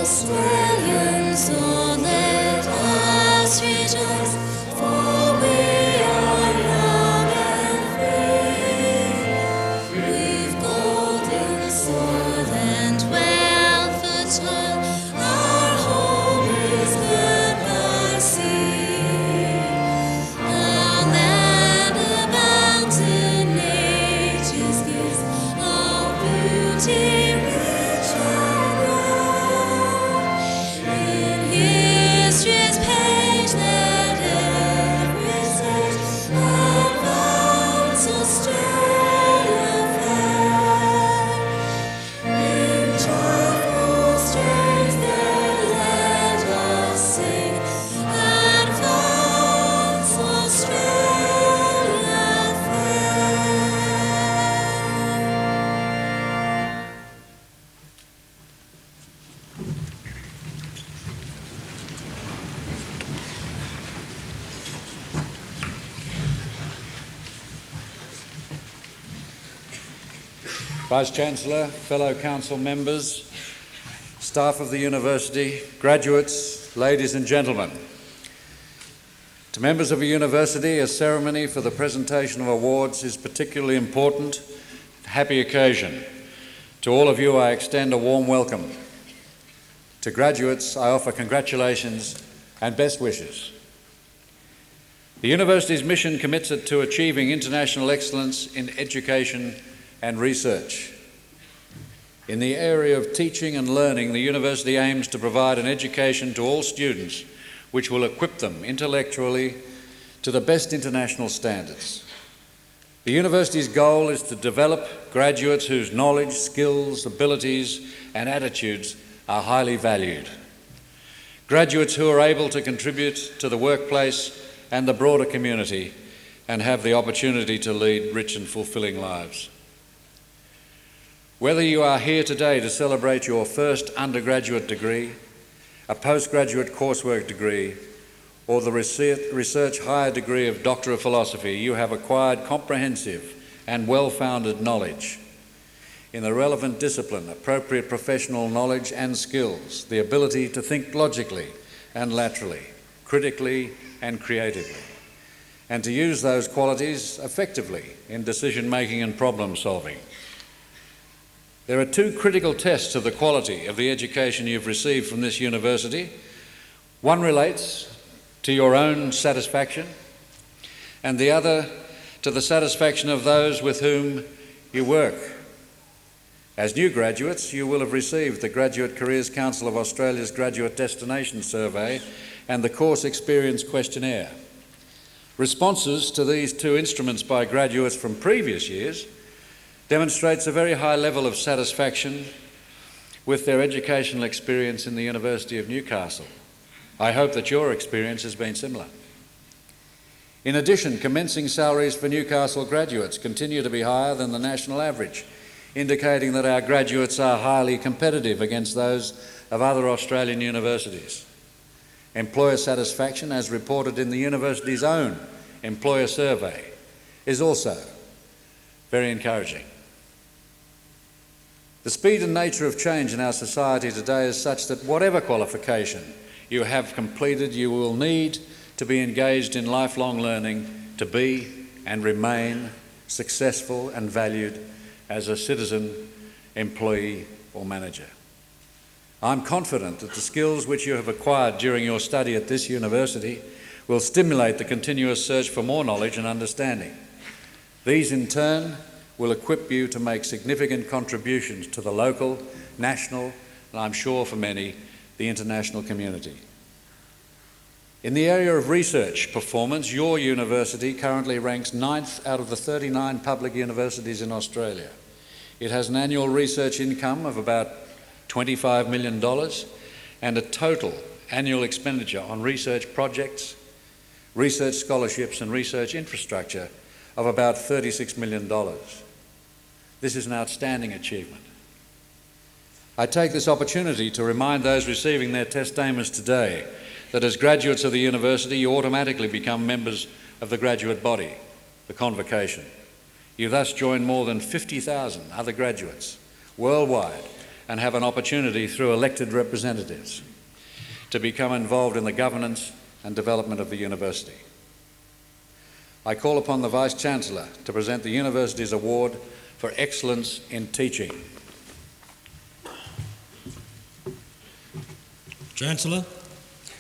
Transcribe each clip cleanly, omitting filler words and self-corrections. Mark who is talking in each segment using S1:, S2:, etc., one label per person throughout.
S1: Australians, oh, let us rejoice, for we are young and free. We've golden soil and wealth eternal. Our home is good by sea. Our land abounds in nature's gifts, of beauty rich and rare. In history's page let every sage advance Australia fair. In joyful strains then let us sing, advance Australia fair.
S2: Vice-Chancellor, fellow council members, staff of the university, graduates, ladies and gentlemen. To members of a university, a ceremony for the presentation of awards is particularly important, a happy occasion. To all of you, I extend a warm welcome. To graduates, I offer congratulations and best wishes. The university's mission commits it to achieving international excellence in education and research. In the area of teaching and learning, the university aims to provide an education to all students which will equip them intellectually to the best international standards. The university's goal is to develop graduates whose knowledge, skills, abilities and attitudes are highly valued. Graduates who are able to contribute to the workplace and the broader community and have the opportunity to lead rich and fulfilling lives. Whether you are here today to celebrate your first undergraduate degree, a postgraduate coursework degree, or the research higher degree of Doctor of Philosophy, you have acquired comprehensive and well-founded knowledge in the relevant discipline, appropriate professional knowledge and skills, the ability to think logically and laterally, critically and creatively, and to use those qualities effectively in decision-making and problem-solving. There are two critical tests of the quality of the education you've received from this university. One relates to your own satisfaction, and the other to the satisfaction of those with whom you work. As new graduates, you will have received the Graduate Careers Council of Australia's Graduate Destination Survey and the Course Experience Questionnaire. Responses to these two instruments by graduates from previous years demonstrates a very high level of satisfaction with their educational experience in the University of Newcastle. I hope that your experience has been similar. In addition, commencing salaries for Newcastle graduates continue to be higher than the national average, indicating that our graduates are highly competitive against those of other Australian universities. Employer satisfaction, as reported in the university's own employer survey, is also very encouraging. The speed and nature of change in our society today is such that whatever qualification you have completed, you will need to be engaged in lifelong learning to be and remain successful and valued as a citizen, employee or manager. I'm confident that the skills which you have acquired during your study at this university will stimulate the continuous search for more knowledge and understanding. These in turn will equip you to make significant contributions to the local, national, and I'm sure for many, the international community. In the area of research performance, your university currently ranks 9th out of the 39 public universities in Australia. It has an annual research income of about $25 million and a total annual expenditure on research projects, research scholarships and research infrastructure of about $36 million. This is an outstanding achievement. I take this opportunity to remind those receiving their testaments today that as graduates of the university, you automatically become members of the graduate body, the Convocation. You thus join more than 50,000 other graduates worldwide and have an opportunity through elected representatives to become involved in the governance and development of the university. I call upon the Vice-Chancellor to present the University's Award for Excellence in Teaching.
S3: Chancellor,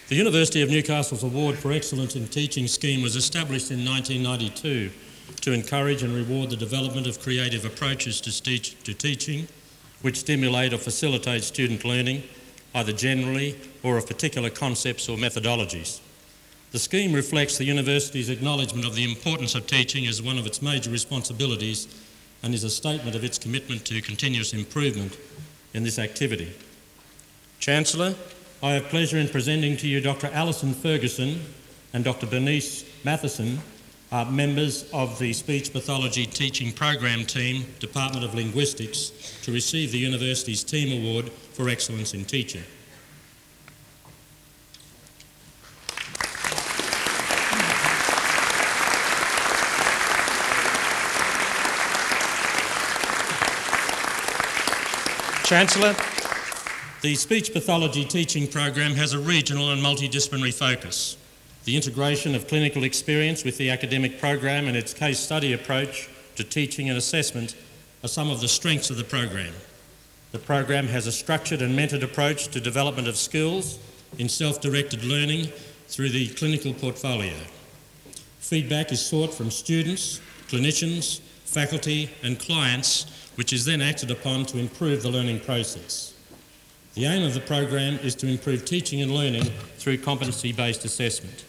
S3: the University of Newcastle's Award for Excellence in Teaching scheme was established in 1992 to encourage and reward the development of creative approaches to teaching which stimulate or facilitate student learning, either generally or of particular concepts or methodologies. The scheme reflects the university's acknowledgement of the importance of teaching as one of its major responsibilities and is a statement of its commitment to continuous improvement in this activity. Chancellor, I have pleasure in presenting to you Dr. Alison Ferguson and Dr. Bernice Matheson, members of the Speech Pathology Teaching Program Team, Department of Linguistics, to receive the university's Team Award for Excellence in Teaching. Chancellor, the Speech Pathology Teaching Program has a regional and multidisciplinary focus. The integration of clinical experience with the academic program and its case study approach to teaching and assessment are some of the strengths of the program. The program has a structured and mentored approach to development of skills in self-directed learning through the clinical portfolio. Feedback is sought from students, clinicians, faculty and clients, which is then acted upon to improve the learning process. The aim of the program is to improve teaching and learning through competency-based assessment.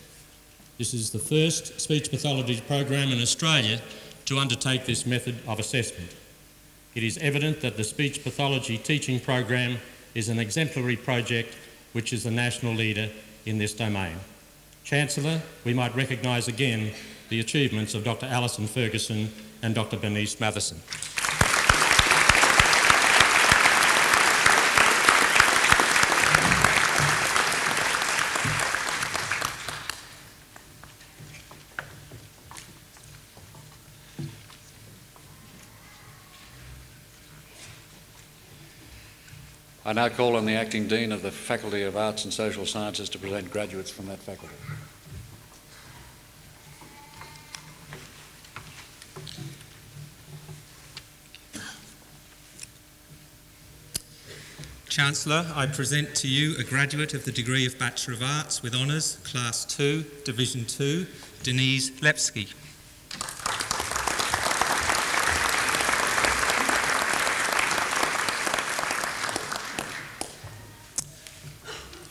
S3: This is the first speech pathology program in Australia to undertake this method of assessment. It is evident that the speech pathology teaching program is an exemplary project which is the national leader in this domain. Chancellor, we might recognise again the achievements of Dr. Alison Ferguson and Dr. Bernice Matheson.
S2: I now call on the Acting Dean of the Faculty of Arts and Social Sciences to present graduates from that faculty.
S4: Chancellor, I present to you a graduate of the degree of Bachelor of Arts with Honours, Class 2, Division 2, Denise Lepsky.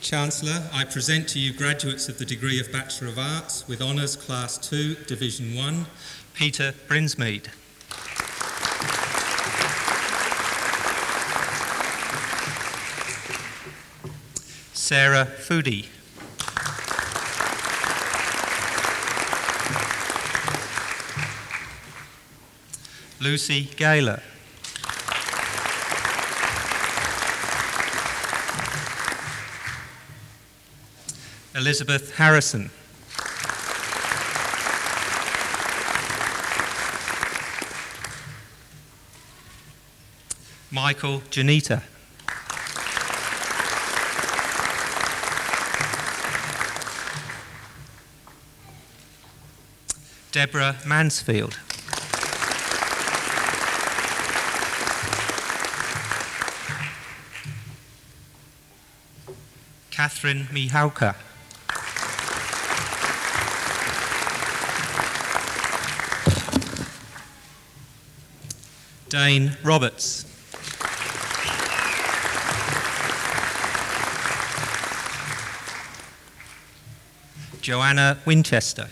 S4: Chancellor, I present to you graduates of the degree of Bachelor of Arts with Honours, Class 2, Division 1, Peter Brinsmead. Sarah Foodie. Lucy Gaylor. Elizabeth Harrison. Michael Janita. Deborah Mansfield. Catherine Mihalka. Dane Roberts. Joanna Winchester.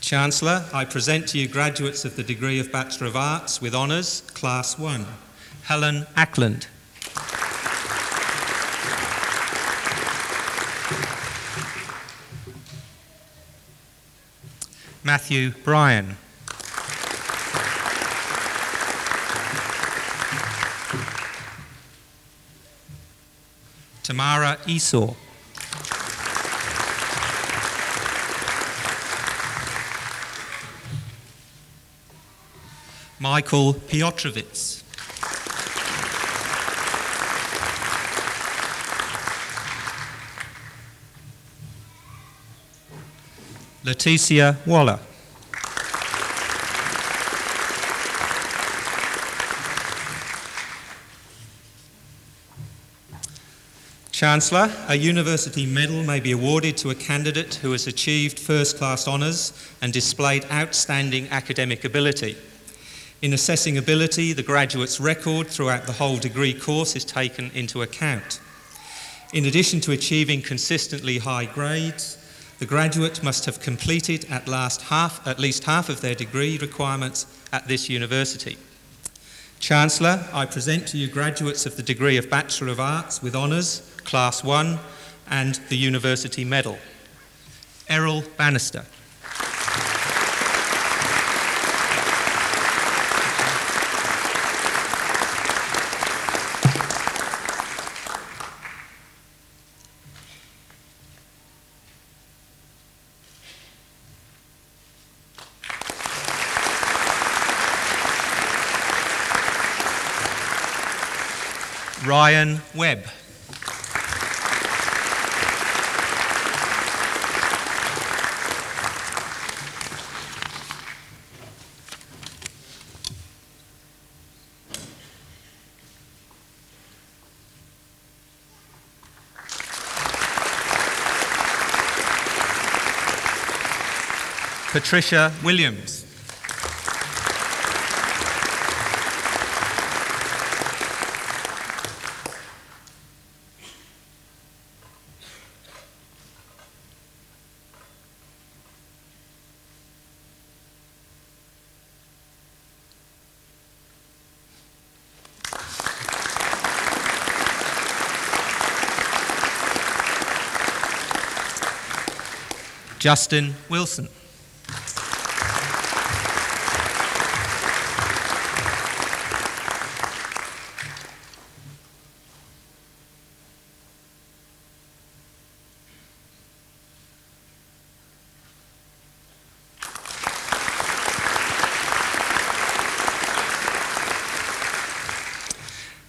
S4: Chancellor, I present to you graduates of the degree of Bachelor of Arts with Honours, Class 1, Helen Ackland. Matthew Bryan. Tamara Esau. Michael Piotrovitz. Leticia Waller. Chancellor, a university medal may be awarded to a candidate who has achieved first-class honours and displayed outstanding academic ability. In assessing ability, the graduate's record throughout the whole degree course is taken into account. In addition to achieving consistently high grades, the graduate must have completed at least half of their degree requirements at this university. Chancellor, I present to you graduates of the degree of Bachelor of Arts with Honours, Class 1, and the University Medal. Errol Bannister. Ryan Webb. Patricia Williams. Justin Wilson.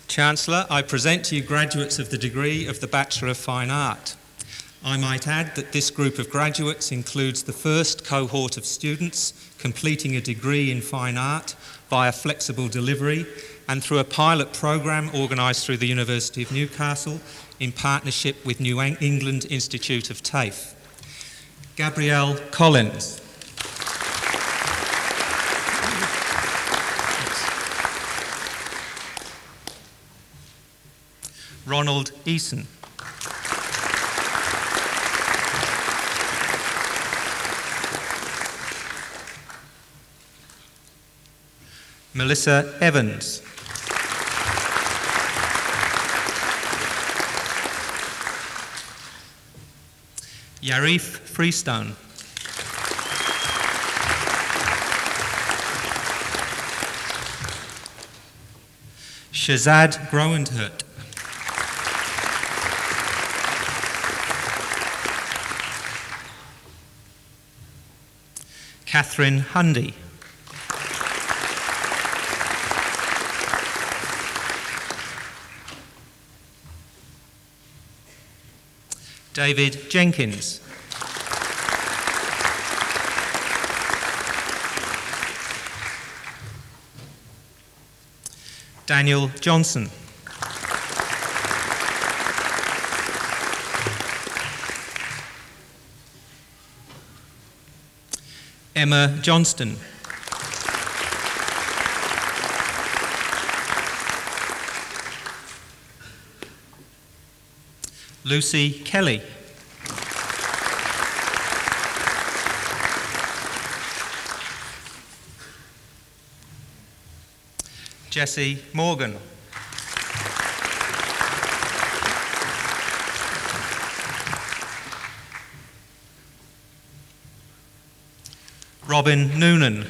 S4: Chancellor, I present to you graduates of the degree of the Bachelor of Fine Art. I might add that this group of graduates includes the first cohort of students completing a degree in fine art via flexible delivery and through a pilot programme organised through the University of Newcastle in partnership with New England Institute of TAFE. Gabrielle Collins. Ronald Eason. Melissa Evans. Yarif Freestone. Shazad Groenhert. Catherine Hundy. David Jenkins. Daniel Johnson. Emma Johnston. Lucy Kelly. Jessie Morgan. Robin Noonan.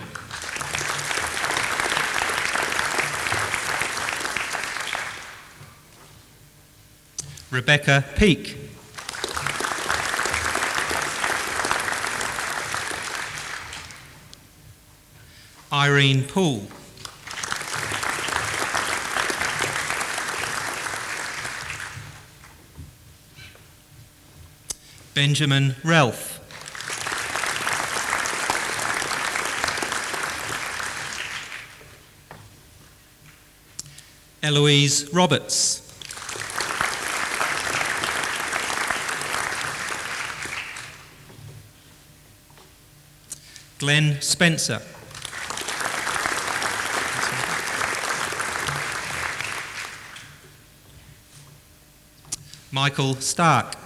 S4: Rebecca Peake. Irene Poole. Benjamin Relf. Eloise Roberts. Glenn Spencer. Michael Stark.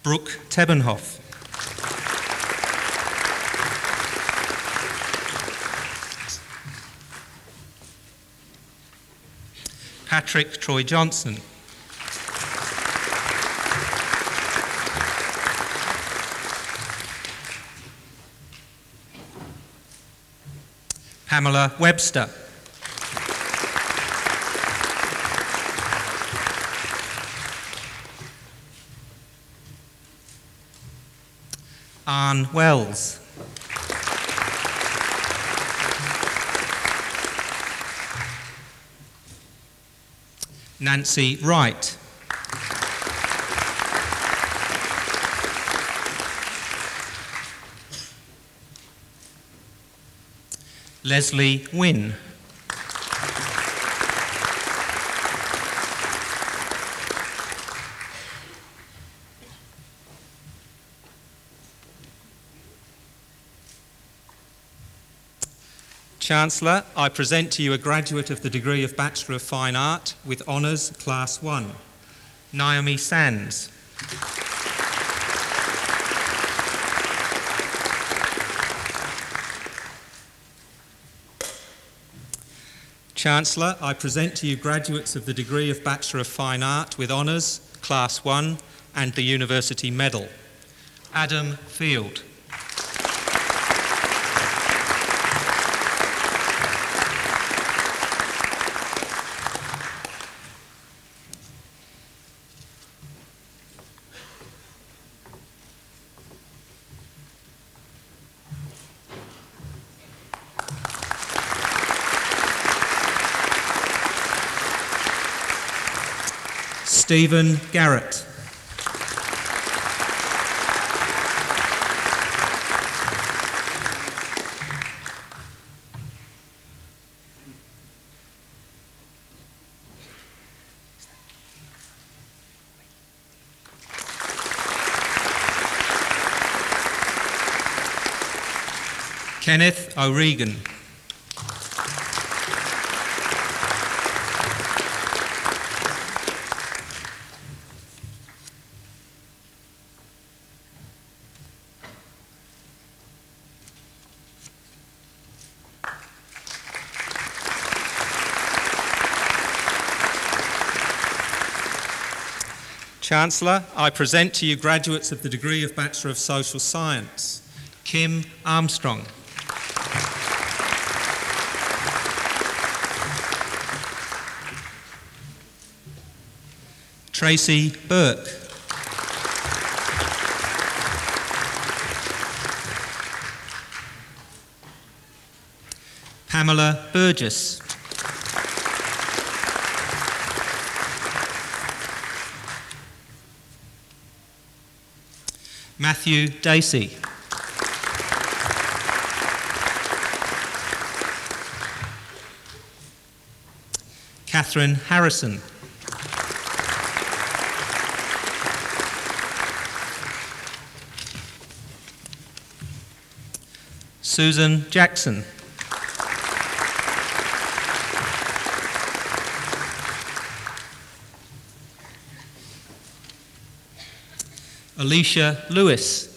S4: Brooke Tebenhoff. Patrick Troy Johnson. Pamela Webster. Anne Wells. Nancy Wright. Leslie Wynne. Chancellor, I present to you a graduate of the degree of Bachelor of Fine Art with Honours Class 1, Naomi Sands. Chancellor, I present to you graduates of the degree of Bachelor of Fine Art with Honours Class 1 and the University Medal. Adam Field. Stephen Garrett. Kenneth O'Regan. Chancellor, I present to you graduates of the degree of Bachelor of Social Science, Kim Armstrong. Tracy Burke. Pamela Burgess. Matthew Dacey. Catherine Harrison. Susan Jackson. Alicia Lewis.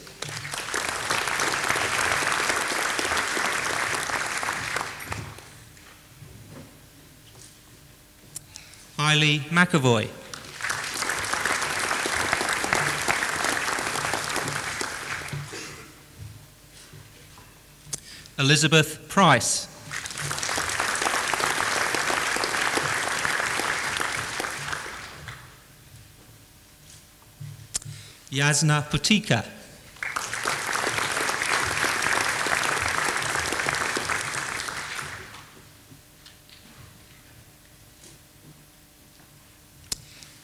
S4: Hailey McAvoy. Elizabeth Price. Yasna Putika.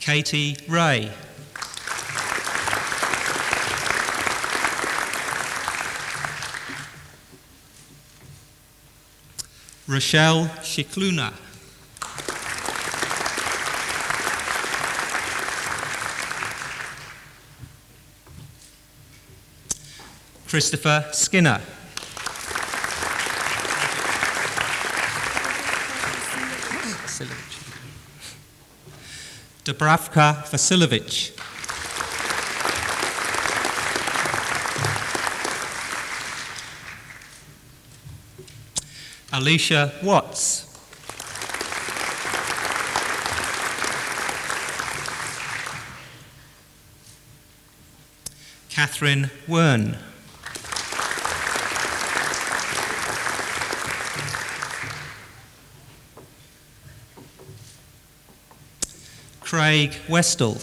S4: Katie Ray. Rochelle Shikluna. Christopher Skinner. Dubravka Vasilovic. Alicia Watts. Catherine Wern. Craig Westall.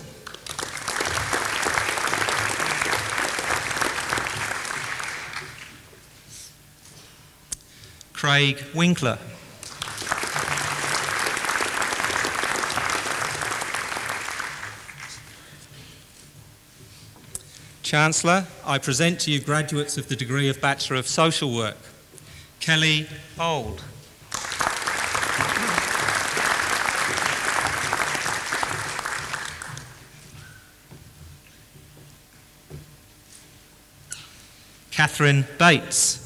S4: Craig Winkler. Chancellor, I present to you graduates of the degree of Bachelor of Social Work. Kelly Old. Catherine Bates.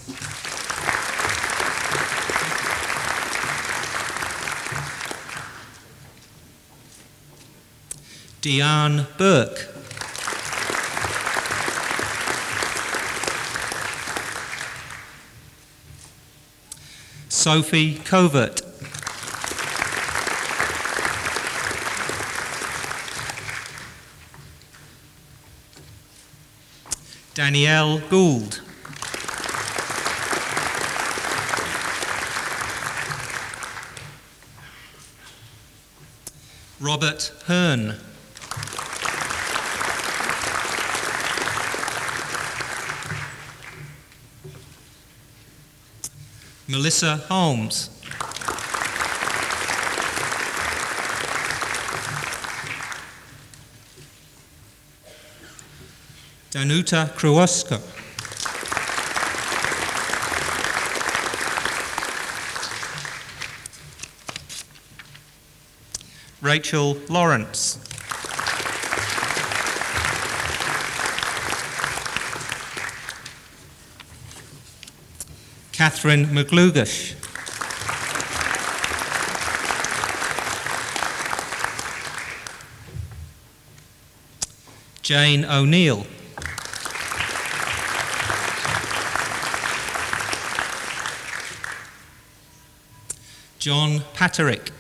S4: Diane Burke. Sophie Covert. Danielle Gould. Robert Hearn. Melissa Holmes. Danuta Kruosko. Rachel Lawrence. Catherine McLugash. Jane O'Neill. John Patterick.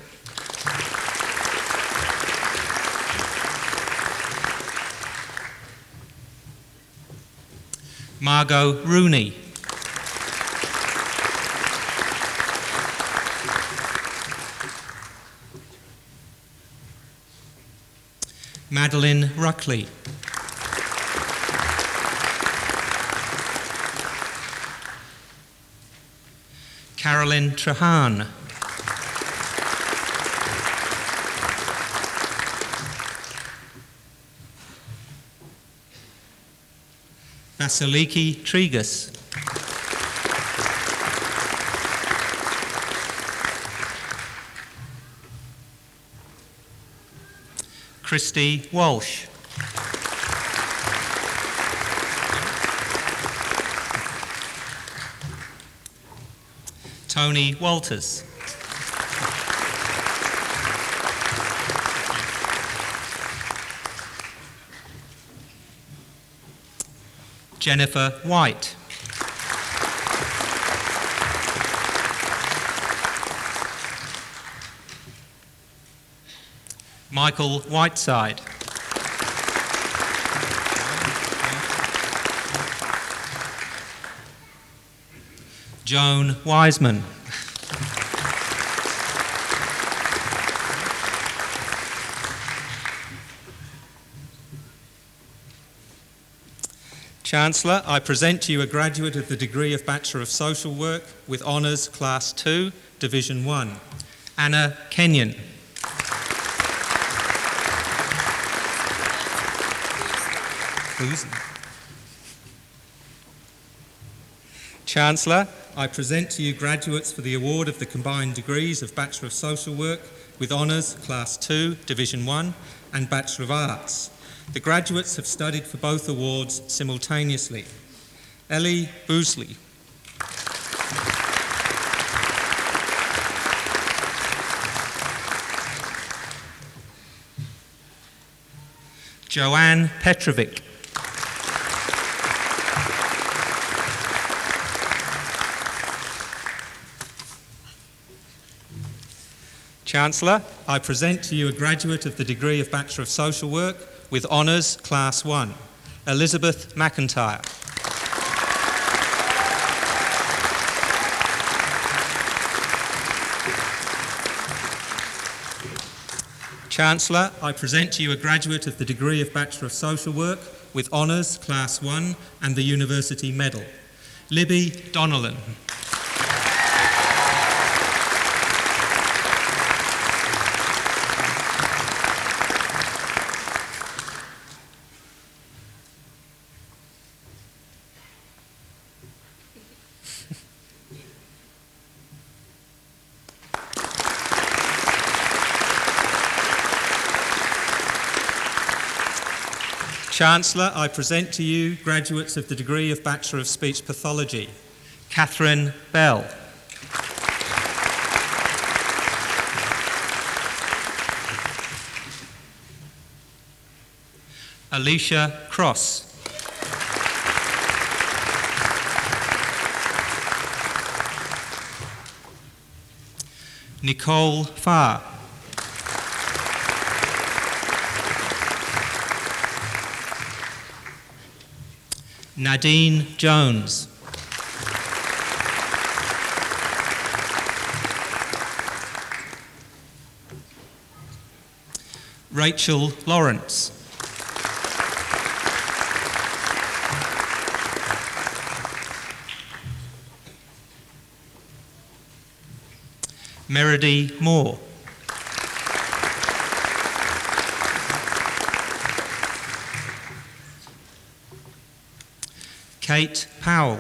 S4: Margot Rooney. Madeline Ruckley. Carolyn Trahan. Vasiliki Trigas. Christy Walsh. Tony Walters. Jennifer White. Michael Whiteside. Joan Wiseman. Chancellor, I present to you a graduate of the degree of Bachelor of Social Work with Honours Class 2, Division 1, Anna Kenyon. please. Chancellor, I present to you graduates for the award of the combined degrees of Bachelor of Social Work with Honours Class 2, Division 1 and Bachelor of Arts. The graduates have studied for both awards simultaneously. Ellie Boosley. Joanne Petrovic. Chancellor, I present to you a graduate of the degree of Bachelor of Social Work with Honours Class 1, Elizabeth McIntyre. Chancellor, I present to you a graduate of the degree of Bachelor of Social Work with Honours Class 1 and the University Medal, Libby Donnellan. Chancellor, I present to you graduates of the degree of Bachelor of Speech Pathology, Catherine Bell. Alicia Cross. Nicole Farr. Nadine Jones. Rachel Lawrence. Meredy Moore. Kate Powell.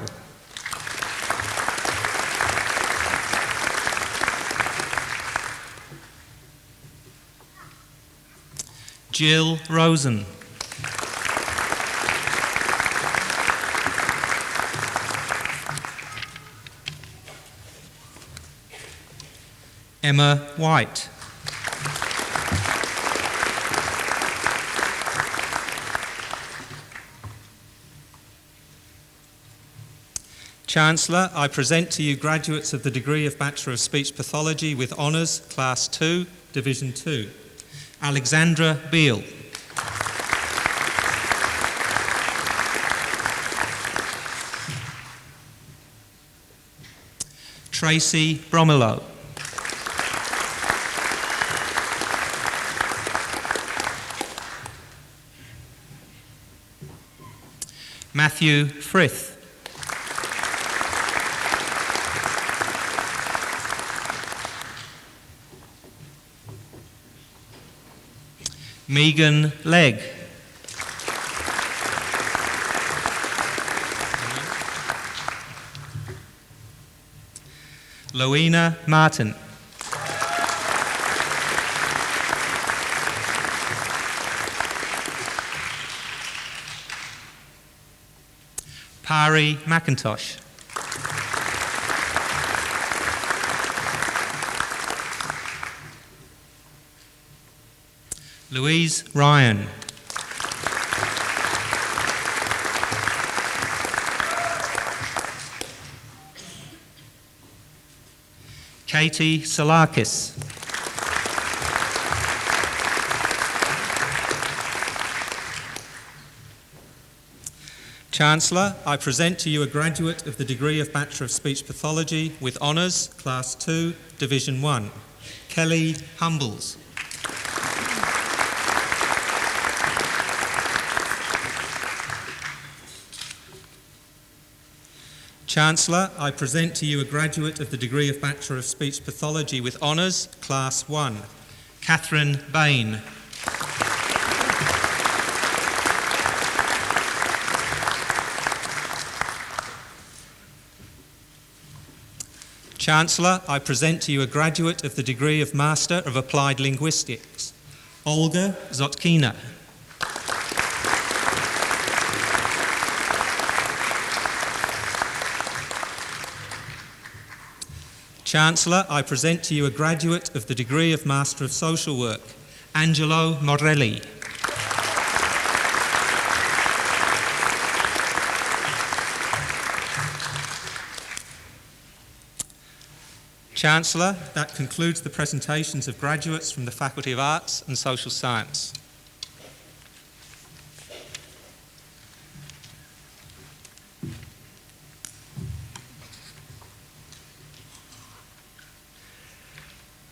S4: Jill Rosen. Emma White. Chancellor, I present to you graduates of the degree of Bachelor of Speech Pathology with Honours Class 2, Division 2. Alexandra Beale. Tracy Bromilo. Matthew Frith. Megan Legg. Loena Martin. Pari McIntosh. Louise Ryan. Katie Salakis. Chancellor, I present to you a graduate of the degree of Bachelor of Speech Pathology with Honours Class 2, Division 1, Kelly Humbles. Chancellor, I present to you a graduate of the degree of Bachelor of Speech Pathology with Honours, Class 1, Catherine Bain. Chancellor, I present to you a graduate of the degree of Master of Applied Linguistics, Olga Zotkina. Chancellor, I present to you a graduate of the degree of Master of Social Work, Angelo Morelli. Chancellor, that concludes the presentations of graduates from the Faculty of Arts and Social Science.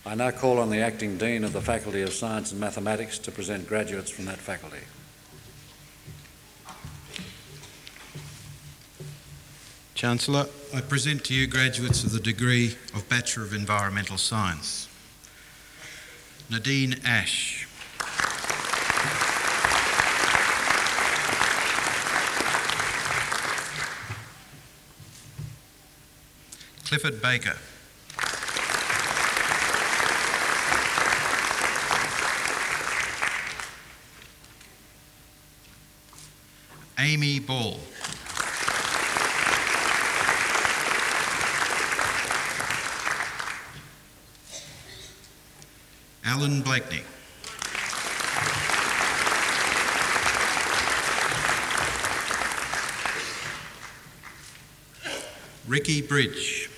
S2: I now call on the Acting Dean of the Faculty of Science and Mathematics to present graduates from that faculty.
S5: Chancellor, I present to you graduates of the degree of Bachelor of Environmental Science. Nadine Ash. Clifford Baker. Amy Ball. Alan Blakeney. Ricky Bridge.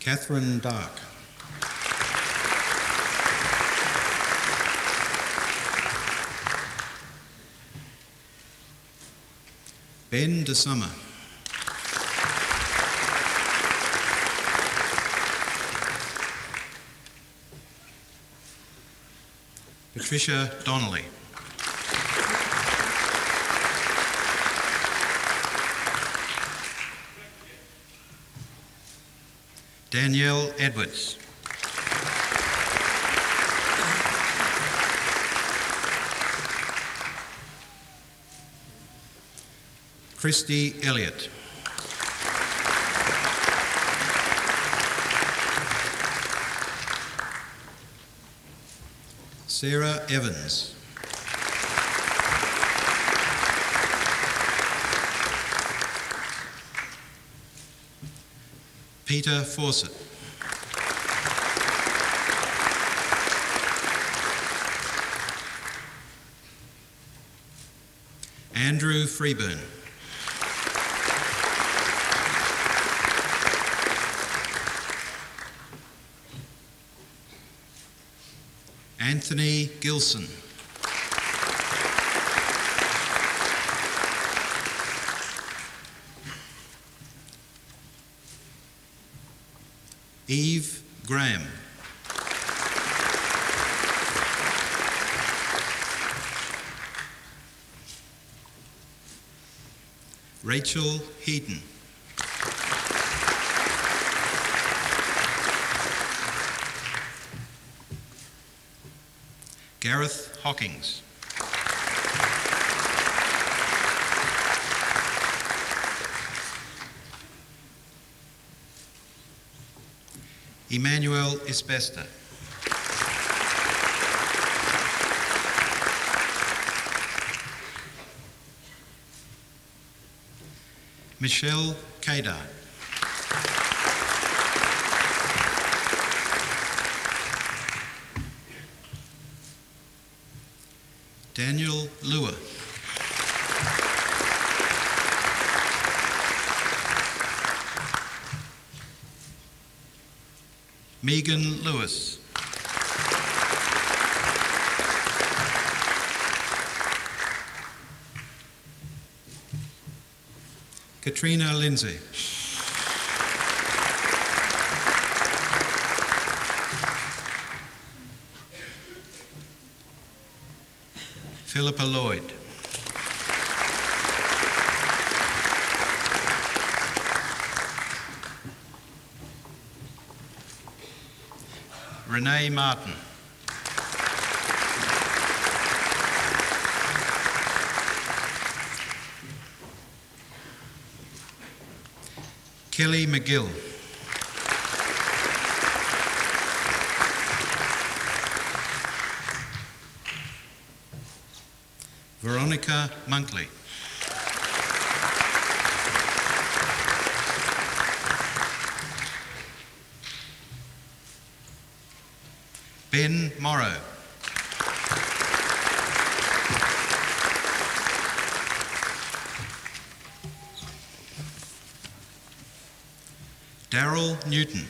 S5: Catherine Dark. Ben de Summer. Patricia Donnelly. Danielle Edwards. Christy Elliott. Sarah Evans. Peter Fawcett. Andrew Freeburn. Anthony Gilson. Eve Graham. Rachel Heaton. Gareth Hawkins. Emmanuel Espesta. Michelle Kadar. Daniel Lua. Megan Lewis. Katrina Lindsay. Philippa Lloyd. Renee Martin. Kelly McGill. Veronica Monkley. Ben Morrow. Daryl Newton.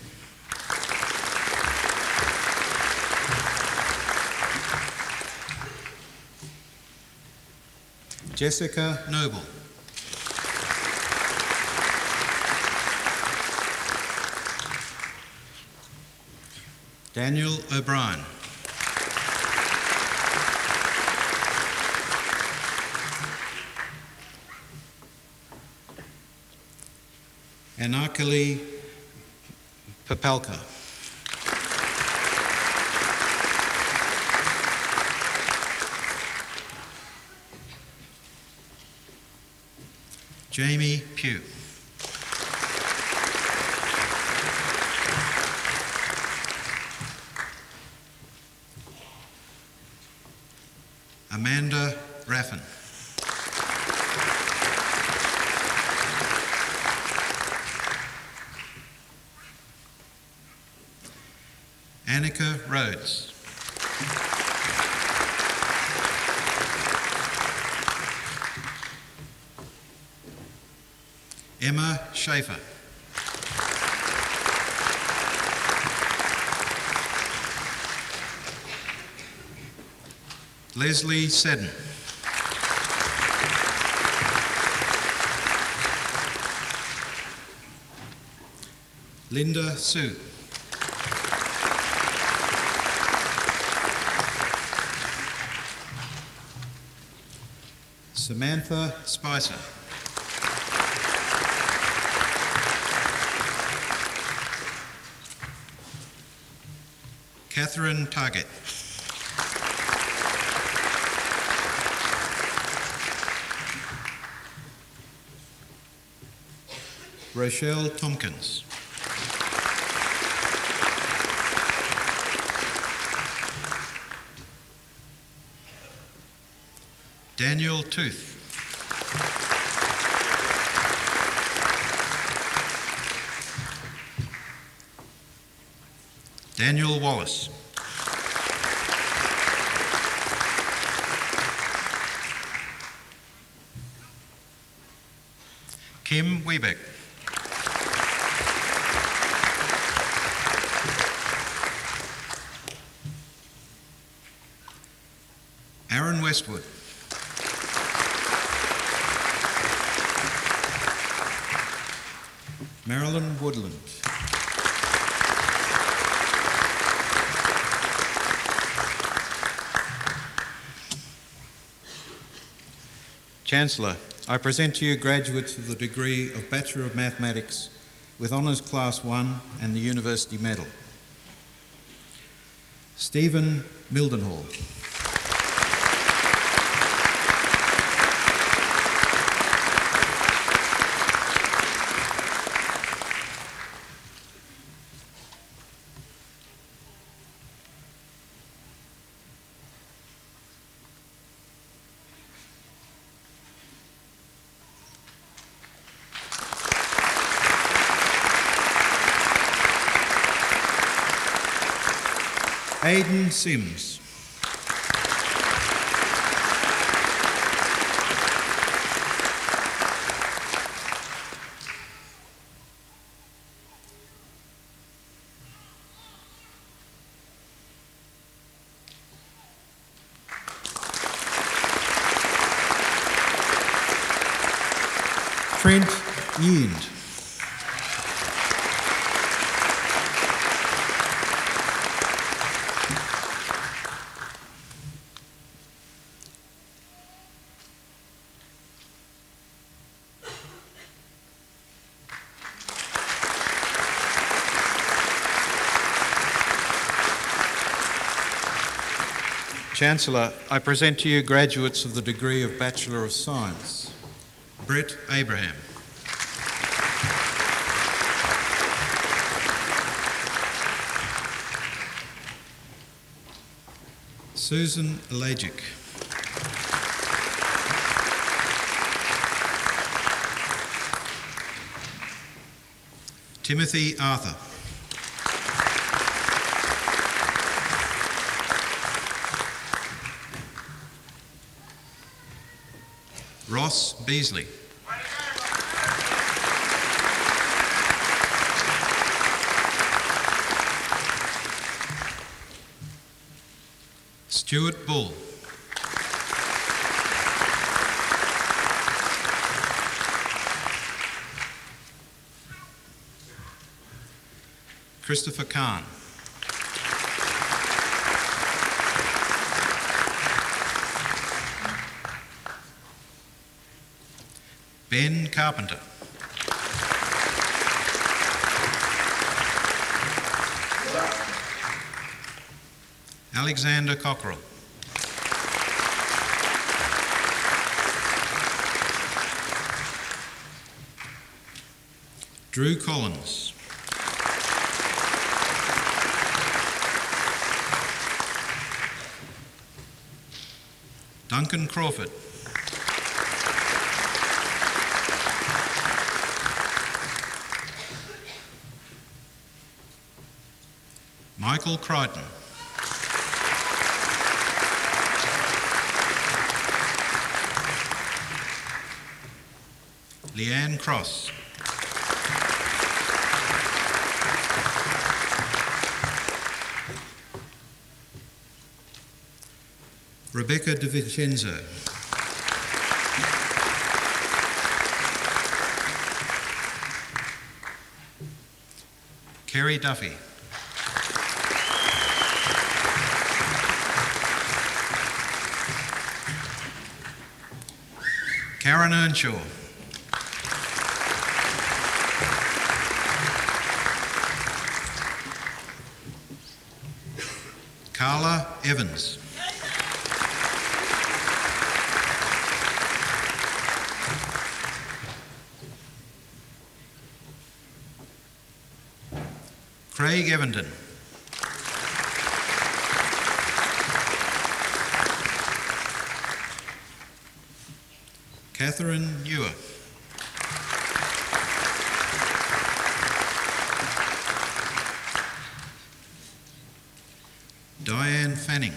S5: Jessica Noble. Daniel O'Brien. Anarkali Papalka. Jamie Pugh. Amanda Raffin. Annika Rhodes. Emma Schaefer. Leslie Seddon. Linda Sue. Samantha Spicer. Catherine Target. Rochelle Tompkins. Daniel Tooth. Daniel Wallace. Kim Wiebeck. Aaron Westwood. Marilyn Woodland. Chancellor, I present to you graduates of the degree of Bachelor of Mathematics with Honours Class 1 and the University Medal. Stephen Mildenhall. Aidan Sims. Trent Yiend. Chancellor, I present to you graduates of the degree of Bachelor of Science. Brett Abraham. Susan Elagic. Timothy Arthur. Ross Beasley. Stuart Bull. Christopher Kahn. Ben Carpenter. Alexander Cockrell. Drew Collins. Duncan Crawford. Michael Crichton. Leanne Cross. Rebecca De Vincenzo. Kerry Duffy. Karen Earnshaw. Carla Evans. Craig Evenden. Catherine Ewer. Diane Fanning.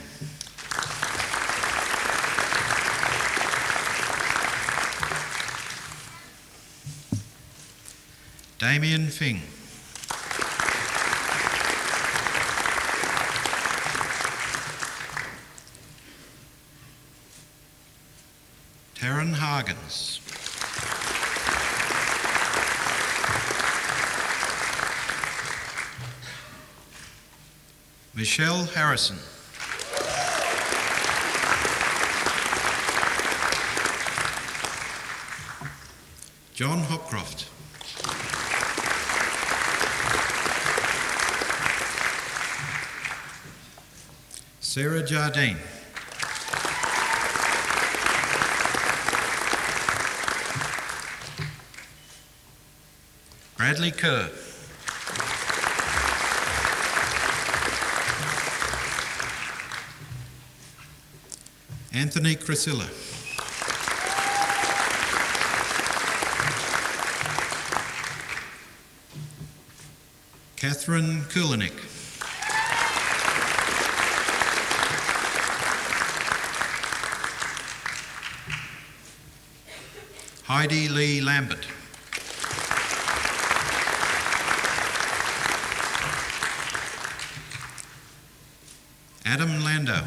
S5: Damien Fing. Taryn Hargens. Michelle Harrison. John Hopcroft. Sarah Jardine. Bradley Kerr. Anthony Crisilla. Catherine Kulinik. Heidi Lee Lambert. Adam Landau.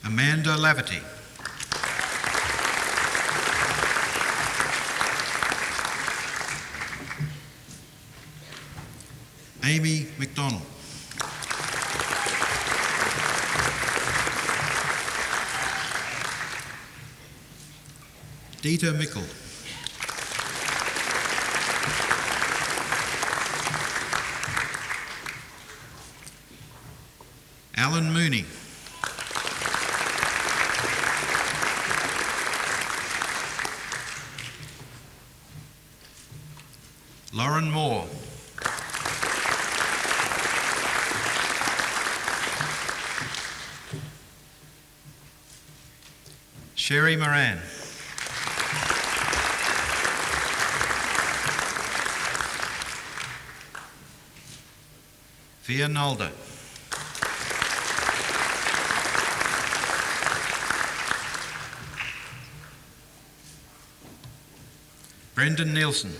S5: Amanda Laverty. Amy McDonald. Dieter Mickle. Alan Mooney. Lauren Moore. Sherry Moran. Via Nolde. Brendan Nielsen.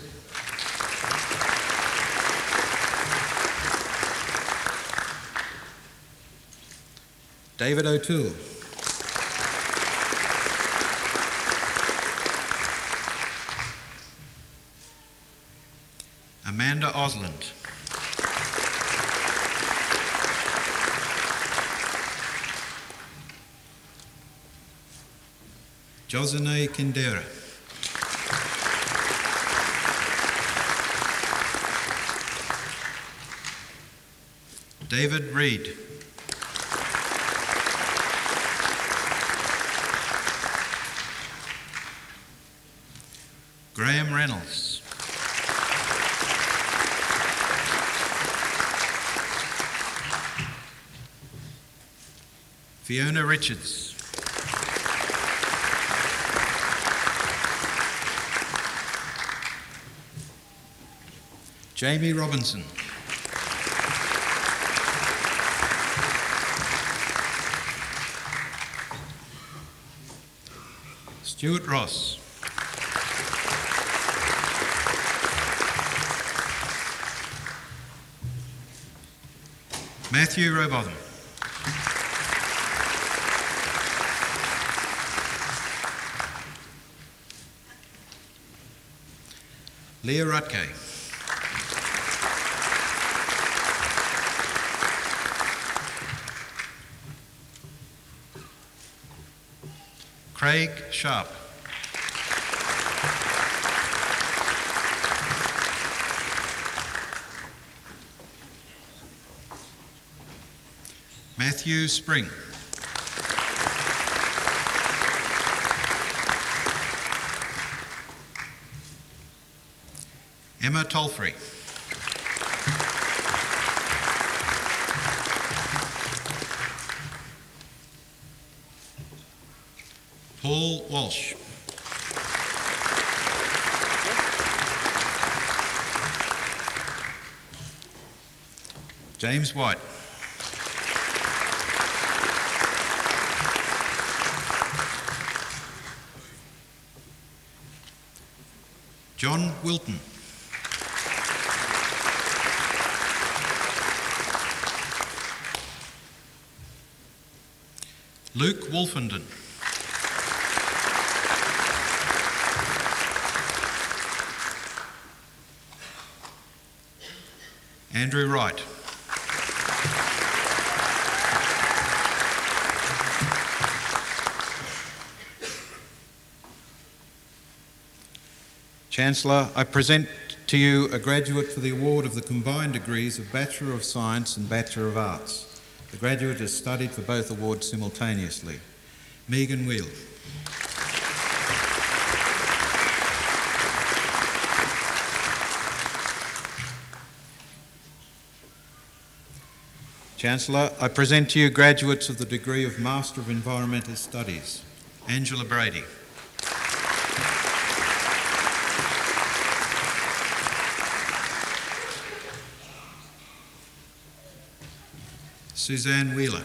S5: David O'Toole. Amanda Osland. Josine Kindera. David Reed. Graham Reynolds. Fiona Richards. Jamie Robinson. Stuart Ross. Matthew Robotham. Leah Rutke. Craig Sharp. Matthew Spring. Emma Tolfrey. Paul Walsh. James White. John Wilton. Luke Wolfenden. Andrew Wright. Chancellor, I present to you a graduate for the award of the combined degrees of Bachelor of Science and Bachelor of Arts. The graduate has studied for both awards simultaneously. Megan Wheel. Chancellor, I present to you graduates of the degree of Master of Environmental Studies. Angela Brady. Suzanne Wheeler.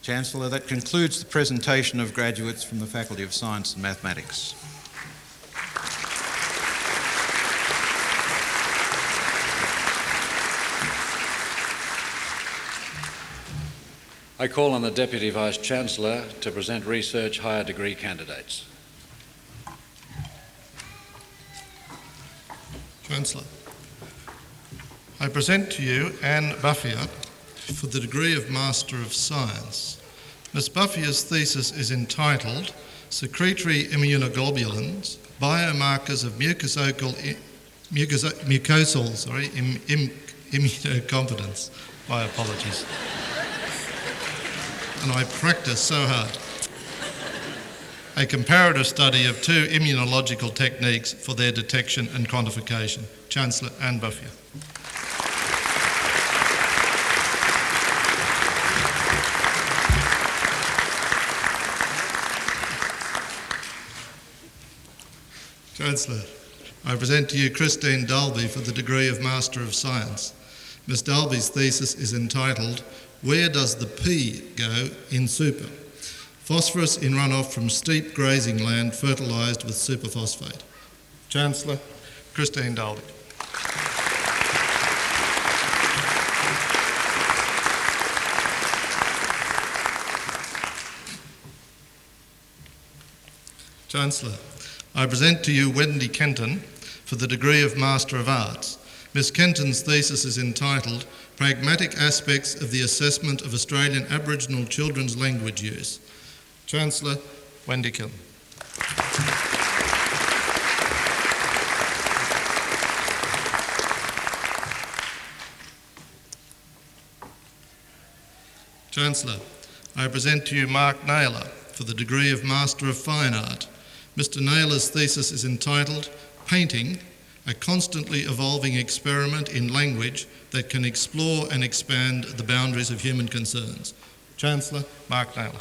S5: Chancellor, that concludes the presentation of graduates from the Faculty of Science and Mathematics.
S2: I call on the Deputy Vice-Chancellor to present research higher degree candidates.
S6: Chancellor, I present to you Anne Buffier for the degree of Master of Science. Ms. Buffier's thesis is entitled Secretory Immunoglobulins, Biomarkers of Mucosal Immunocompetence. My apologies. and I practiced so hard. A comparative study of 2 immunological techniques for their detection and quantification. Chancellor Anne Buffier. Chancellor, I present to you Christine Dalby for the degree of Master of Science. Ms Dalby's thesis is entitled, Where Does the P Go in Super? Phosphorus in runoff from steep grazing land fertilised with superphosphate. Chancellor, Christine Dalby. Chancellor, I present to you Wendy Kenton for the degree of Master of Arts. Ms Kenton's thesis is entitled Pragmatic Aspects of the Assessment of Australian Aboriginal Children's Language Use. Chancellor, Wendy Kenton. Chancellor, I present to you Mark Naylor for the degree of Master of Fine Art. Mr Naylor's thesis is entitled Painting, a constantly evolving experiment in language that can explore and expand the boundaries of human concerns. Chancellor, Mark Naylor.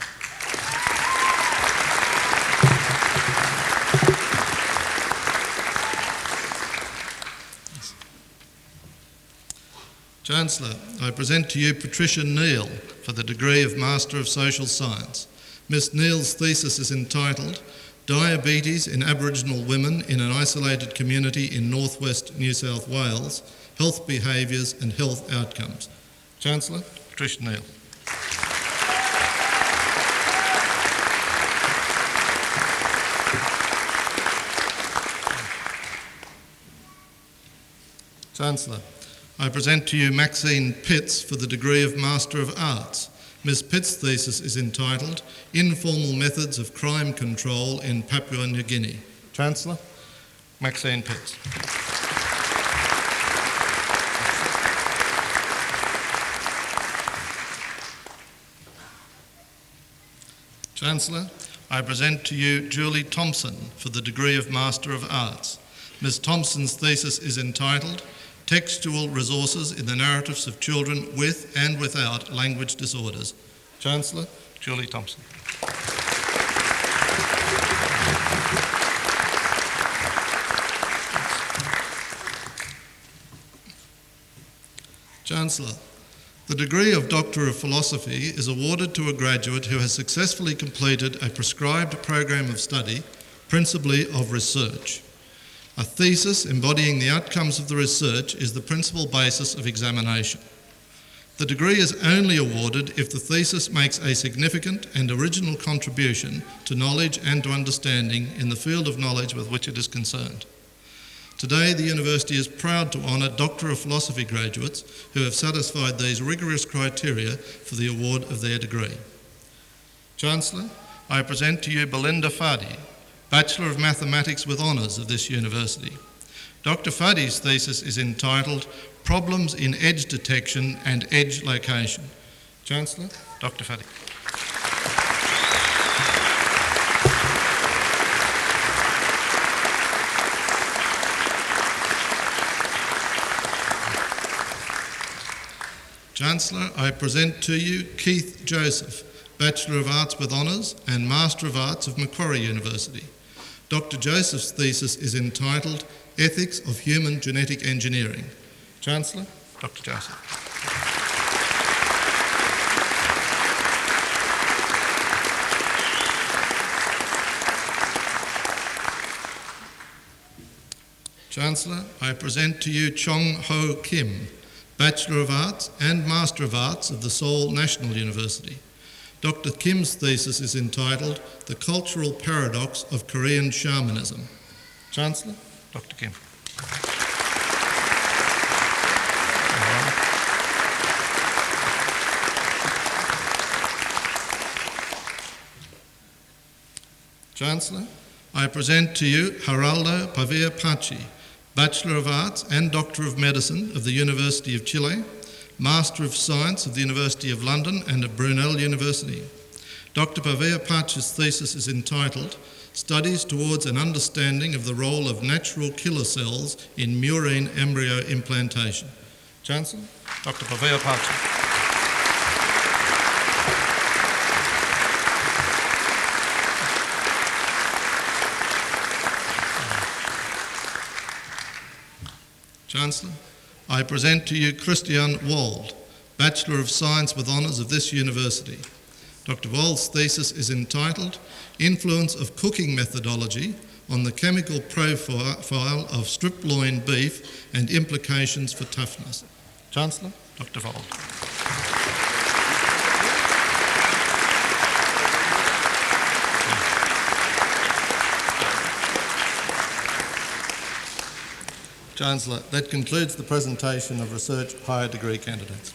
S6: Chancellor, I present to you Patricia Neal for the degree of Master of Social Science. Ms Neal's thesis is entitled Diabetes in Aboriginal Women in an Isolated Community in Northwest New South Wales, Health Behaviours and Health Outcomes. Chancellor, Patricia Neal. Chancellor, I present to you Maxine Pitts for the degree of Master of Arts. Ms Pitt's thesis is entitled Informal Methods of Crime Control in Papua New Guinea. Chancellor, Maxine Pitts. Chancellor, I present to you Julie Thompson for the degree of Master of Arts. Ms Thompson's thesis is entitled Textual Resources in the Narratives of Children with and Without Language Disorders. Chancellor, Julie Thompson. Chancellor, the degree of Doctor of Philosophy is awarded to a graduate who has successfully completed a prescribed program of study, principally of research. A thesis embodying the outcomes of the research is the principal basis of examination. The degree is only awarded if the thesis makes a significant and original contribution to knowledge and to understanding in the field of knowledge with which it is concerned. Today, the University is proud to honour Doctor of Philosophy graduates who have satisfied these rigorous criteria for the award of their degree. Chancellor, I present to you Belinda Fadi, Bachelor of Mathematics with Honours of this university. Dr Fadi's thesis is entitled Problems in Edge Detection and Edge Location. Chancellor, Dr Fadi. Chancellor, I present to you Keith Joseph, Bachelor of Arts with Honours and Master of Arts of Macquarie University. Dr Joseph's thesis is entitled Ethics of Human Genetic Engineering. Chancellor, Dr Joseph. Chancellor, I present to you Chong Ho Kim, Bachelor of Arts and Master of Arts of the Seoul National University. Dr Kim's thesis is entitled The Cultural Paradox of Korean Shamanism. Chancellor, Dr Kim. Chancellor, I present to you Geraldo Pavia Pachi, Bachelor of Arts and Doctor of Medicine of the University of Chile, Master of Science of the University of London and of Brunel University. Dr. Pavea Pacha's thesis is entitled Studies Towards an Understanding of the Role of Natural Killer Cells in Murine Embryo Implantation. Chancellor, Dr. Pavea Pacha. Chancellor, I present to you Christian Wald, Bachelor of Science with Honours of this university. Dr. Wald's thesis is entitled Influence of Cooking Methodology on the Chemical Profile of Strip Loin Beef and Implications for Toughness. Chancellor, Dr. Wald. Chancellor, that concludes the presentation of research higher degree candidates.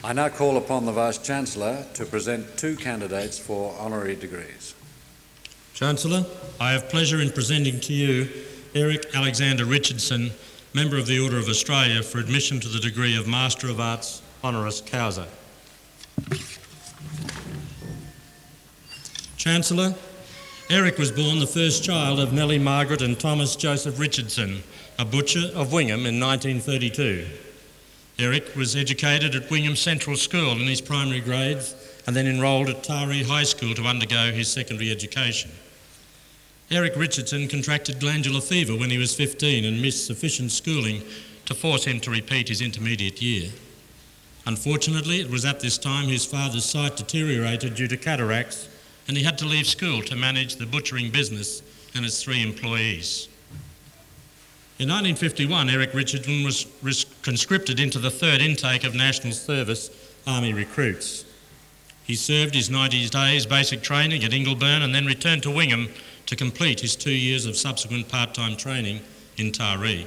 S2: I now call upon the Vice-Chancellor to present two candidates for honorary degrees.
S3: Chancellor, I have pleasure in presenting to you Eric Alexander Richardson, Member of the Order of Australia, for admission to the degree of Master of Arts honoris causa. Chancellor, Eric was born the first child of Nellie Margaret and Thomas Joseph Richardson, a butcher of Wingham in 1932. Eric was educated at Wingham Central School in his primary grades and then enrolled at Taree High School to undergo his secondary education. Eric Richardson contracted glandular fever when he was 15 and missed sufficient schooling to force him to repeat his intermediate year. Unfortunately, it was at this time his father's sight deteriorated due to cataracts and he had to leave school to manage the butchering business and its 3 employees. In 1951, Eric Richardson was conscripted into the 3rd intake of National Service Army recruits. He served his 90 days basic training at Ingleburn and then returned to Wingham to complete his 2 years of subsequent part-time training in Taree.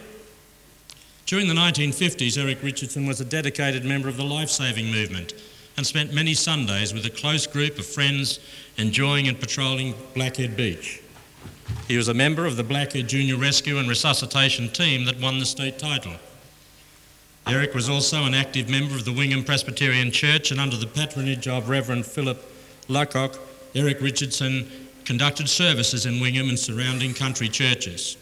S3: During the 1950s, Eric Richardson was a dedicated member of the life-saving movement and spent many Sundays with a close group of friends enjoying and patrolling Blackhead Beach. He was a member of the Blackhead Junior Rescue and Resuscitation team that won the state title. Eric was also an active member of the Wingham Presbyterian Church, and under the patronage of Reverend Philip Lucock, Eric Richardson conducted services in Wingham and surrounding country churches.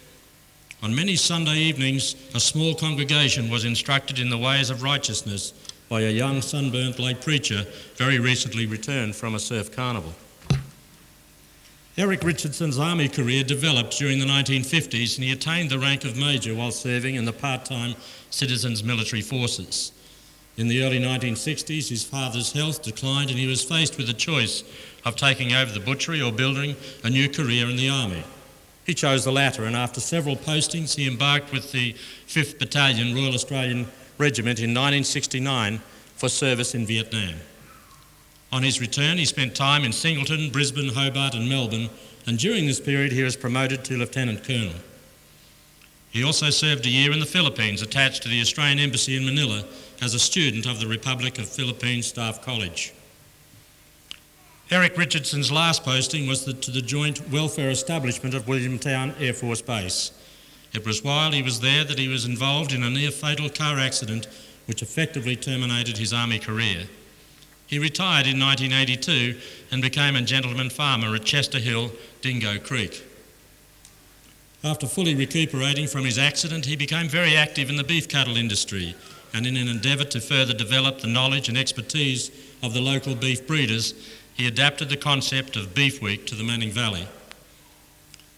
S3: On many Sunday evenings, a small congregation was instructed in the ways of righteousness by a young sunburnt lay preacher very recently returned from a surf carnival. Eric Richardson's army career developed during the 1950s and he attained the rank of major while serving in the part-time Citizens Military Forces. In the early 1960s, his father's health declined and he was faced with a choice of taking over the butchery or building a new career in the army. He chose the latter, and after several postings, he embarked with the 5th Battalion Royal Australian Regiment in 1969 for service in Vietnam. On his return, he spent time in Singleton, Brisbane, Hobart and Melbourne, and during this period he was promoted to Lieutenant Colonel. He also served a year in the Philippines, attached to the Australian Embassy in Manila as a student of the Republic of Philippines Staff College. Eric Richardson's last posting was to the Joint Welfare Establishment at Williamtown Air Force Base. It was while he was there that he was involved in a near-fatal car accident which effectively terminated his army career. He retired in 1982 and became a gentleman farmer at Chester Hill, Dingo Creek. After fully recuperating from his accident, he became very active in the beef cattle industry, and in an endeavour to further develop the knowledge and expertise of the local beef breeders, he adapted the concept of Beef Week to the Manning Valley.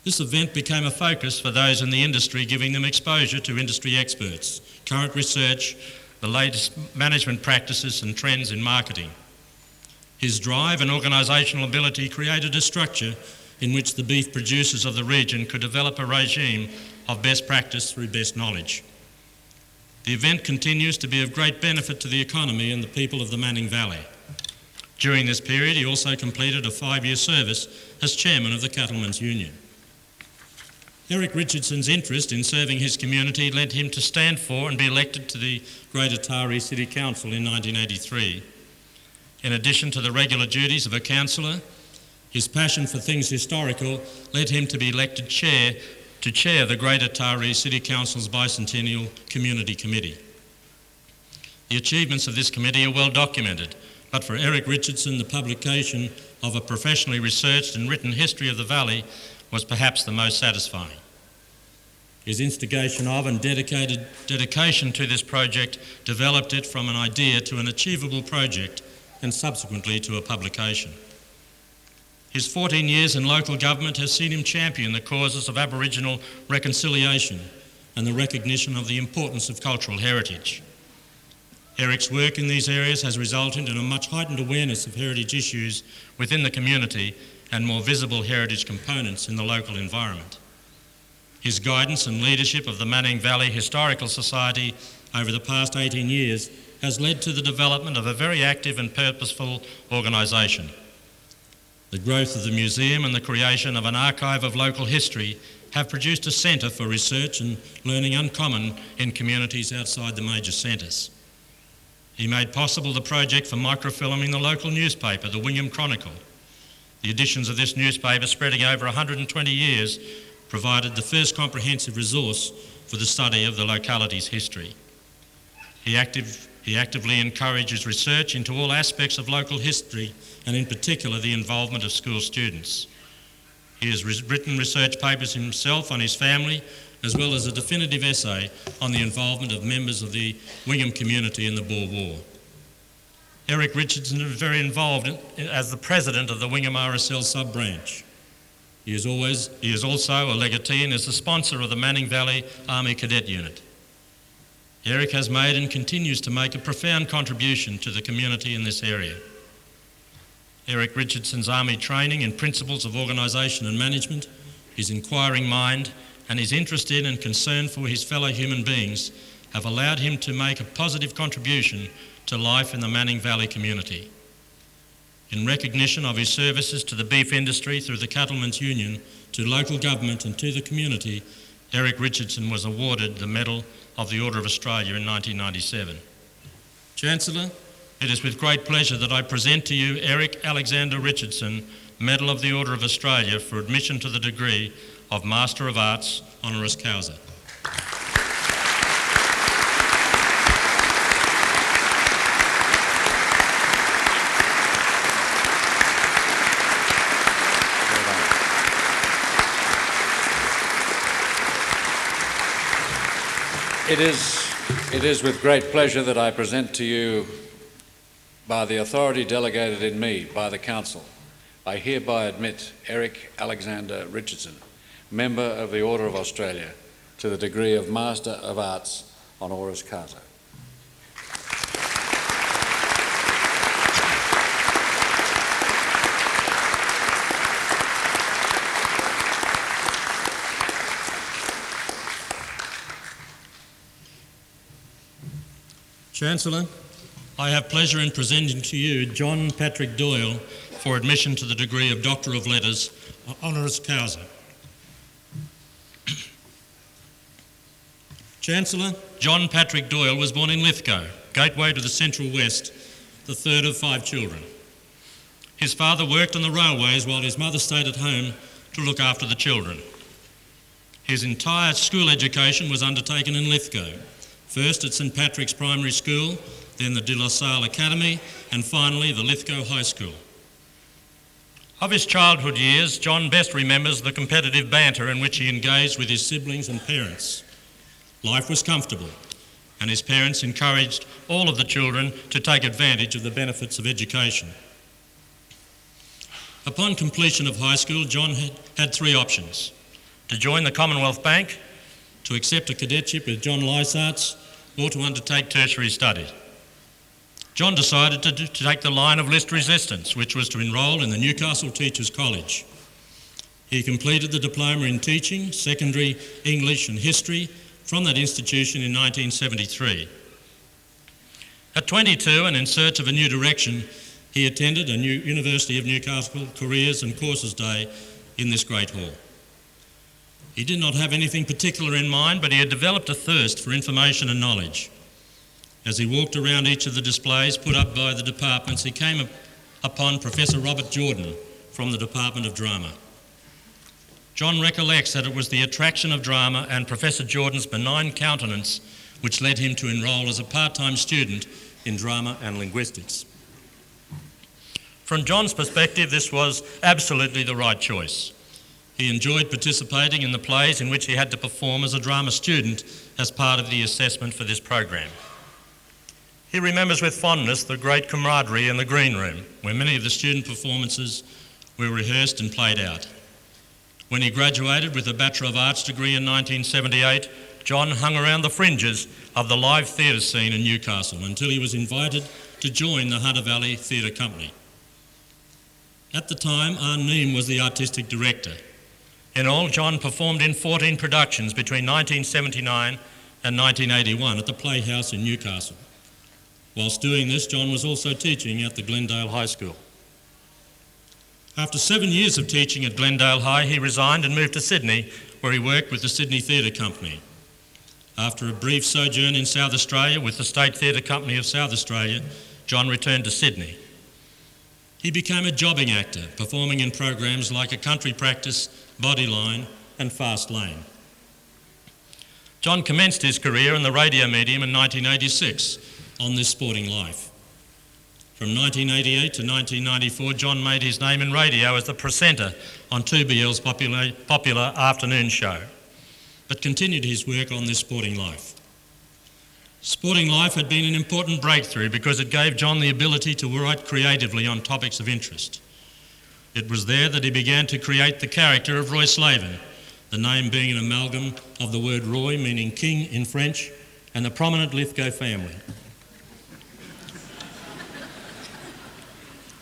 S3: This event became a focus for those in the industry, giving them exposure to industry experts, current research, the latest management practices and trends in marketing. His drive and organisational ability created a structure in which the beef producers of the region could develop a regime of best practice through best knowledge. The event continues to be of great benefit to the economy and the people of the Manning Valley. During this period, he also completed a 5-year service as chairman of the Cattlemen's Union. Eric Richardson's interest in serving his community led him to stand for and be elected to the Greater Taree City Council in 1983. In addition to the regular duties of a councillor, his passion for things historical led him to be elected chair the Greater Taree City Council's Bicentennial Community Committee. The achievements of this committee are well documented, but for Eric Richardson, the publication of a professionally researched and written history of the Valley was perhaps the most satisfying. His instigation of and dedication to this project developed it from an idea to an achievable project and subsequently to a publication. His 14 years in local government has seen him champion the causes of Aboriginal reconciliation and the recognition of the importance of cultural heritage. Eric's work in these areas has resulted in a much heightened awareness of heritage issues within the community and more visible heritage components in the local environment. His guidance and leadership of the Manning Valley Historical Society over the past 18 years has led to the development of a very active and purposeful organisation. The growth of the museum and the creation of an archive of local history have produced a centre for research and learning uncommon in communities outside the major centres. He made possible the project for microfilming the local newspaper, the Wingham Chronicle. The editions of this newspaper, spreading over 120 years, provided the first comprehensive resource for the study of the locality's history. He actively encourages research into all aspects of local history and in particular the involvement of school students. He has written research papers himself on his family, as well as a definitive essay on the involvement of members of the Wingham community in the Boer War. Eric Richardson is very involved as the president of the Wingham RSL sub-branch. He is also a legatee and is the sponsor of the Manning Valley Army Cadet Unit. Eric has made and continues to make a profound contribution to the community in this area. Eric Richardson's Army training and principles of organisation and management, his inquiring mind, and his interest in and concern for his fellow human beings have allowed him to make a positive contribution to life in the Manning Valley community. In recognition of his services to the beef industry through the Cattlemen's Union, to local government and to the community, Eric Richardson was awarded the Medal of the Order of Australia in 1997. Chancellor, it is with great pleasure that I present to you Eric Alexander Richardson, Medal of the Order of Australia for admission to the degree of Master of Arts, honoris causa.
S2: It is with great pleasure that I present to you, by the authority delegated in me by the Council, I hereby admit Eric Alexander Richardson, Member of the Order of Australia, to the degree of Master of Arts honoris causa.
S3: Chancellor, I have pleasure in presenting to you John Patrick Doyle for admission to the degree of Doctor of Letters, honoris causa. Chancellor, John Patrick Doyle was born in Lithgow, gateway to the Central West, the third of 5 children. His father worked on the railways while his mother stayed at home to look after the children. His entire school education was undertaken in Lithgow, first at St Patrick's Primary School, then the De La Salle Academy, and finally the Lithgow High School. Of his childhood years, John best remembers the competitive banter in which he engaged with his siblings and parents. Life was comfortable, and his parents encouraged all of the children to take advantage of the benefits of education. Upon completion of high school, John had 3 options: to join the Commonwealth Bank, to accept a cadetship with John Lysarts, or to undertake tertiary studies. John decided to take the line of least resistance, which was to enrol in the Newcastle Teachers College. He completed the diploma in teaching, secondary, English and history from that institution in 1973. At 22 and in search of a new direction, he attended a new University of Newcastle Careers and Courses Day in this great hall. He did not have anything particular in mind, but he had developed a thirst for information and knowledge. As he walked around each of the displays put up by the departments, he came upon Professor Robert Jordan from the Department of Drama. John recollects that it was the attraction of drama and Professor Jordan's benign countenance which led him to enrol as a part-time student in drama and linguistics. From John's perspective, this was absolutely the right choice. He enjoyed participating in the plays in which he had to perform as a drama student as part of the assessment for this program. He remembers with fondness the great camaraderie in the green room, where many of the student performances were rehearsed and played out. When he graduated with a Bachelor of Arts degree in 1978, John hung around the fringes of the live theatre scene in Newcastle until he was invited to join the Hunter Valley Theatre Company. At the time, Arne Neem was the artistic director. In all, John performed in 14 productions between 1979 and 1981 at the Playhouse in Newcastle. Whilst doing this, John was also teaching at the Glendale High School. After 7 years of teaching at Glendale High, he resigned and moved to Sydney, where he worked with the Sydney Theatre Company. After a brief sojourn in South Australia with the State Theatre Company of South Australia, John returned to Sydney. He became a jobbing actor, performing in programs like A Country Practice, Bodyline and Fast Lane. John commenced his career in the radio medium in 1986 on This Sporting Life. From 1988 to 1994, John made his name in radio as the presenter on 2BL's popular afternoon show, but continued his work on This Sporting Life. Sporting Life had been an important breakthrough because it gave John the ability to write creatively on topics of interest. It was there that he began to create the character of Roy Slavin, the name being an amalgam of the word Roy, meaning king in French, and the prominent Lithgow family.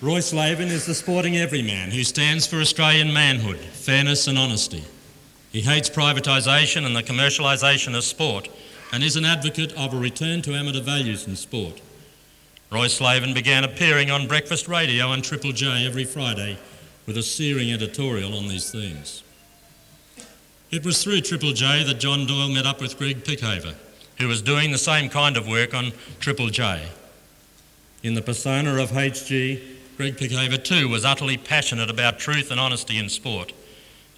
S3: Roy Slavin is the sporting everyman who stands for Australian manhood, fairness and honesty. He hates privatisation and the commercialisation of sport, and is an advocate of a return to amateur values in sport. Roy Slavin began appearing on breakfast radio on Triple J every Friday with a searing editorial on these themes. It was through Triple J that John Doyle met up with Greg Pickhaver, who was doing the same kind of work on Triple J. In the persona of HG, Greg Pickhaver too was utterly passionate about truth and honesty in sport,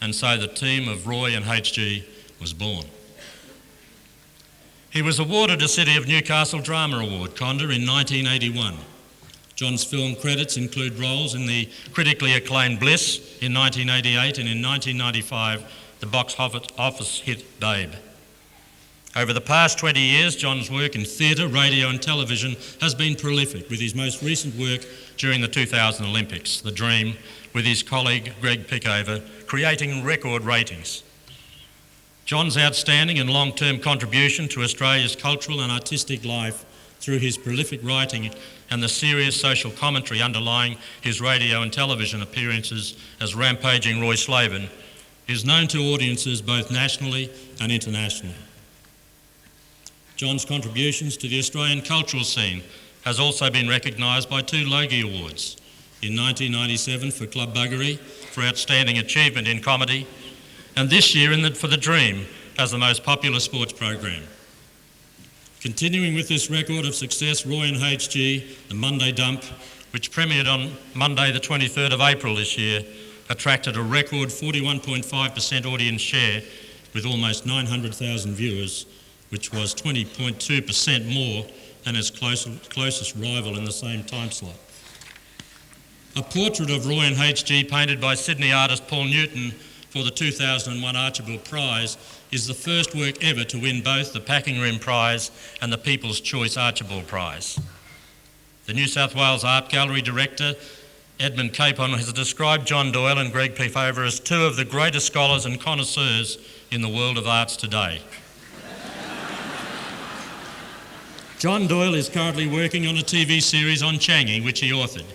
S3: and so the team of Roy and HG was born. He was awarded a City of Newcastle Drama Award, Condor, in 1981. John's film credits include roles in the critically acclaimed Bliss in 1988 and in 1995, the box office hit Babe. Over the past 20 years, John's work in theatre, radio and television has been prolific, with his most recent work during the 2000 Olympics, The Dream, with his colleague Greg Pickhaver, creating record ratings. John's outstanding and long-term contribution to Australia's cultural and artistic life through his prolific writing and the serious social commentary underlying his radio and television appearances as rampaging Roy Slavin is known to audiences both nationally and internationally. John's contributions to the Australian cultural scene has also been recognised by 2 Logie Awards, in 1997 for Club Buggery for outstanding achievement in comedy, and this year for The Dream as the most popular sports program. Continuing with this record of success, Roy and HG, The Monday Dump, which premiered on Monday the 23rd of April this year, attracted a record 41.5% audience share with almost 900,000 viewers, which was 20.2% more than its closest rival in the same time slot. A portrait of Roy and HG painted by Sydney artist Paul Newton for the 2001 Archibald Prize is the first work ever to win both the Packing Room Prize and the People's Choice Archibald Prize. The New South Wales Art Gallery director, Edmund Capon, has described John Doyle and Greg Pickhaver as 2 of the greatest scholars and connoisseurs in the world of arts today. John Doyle is currently working on a TV series on Changi, which he authored.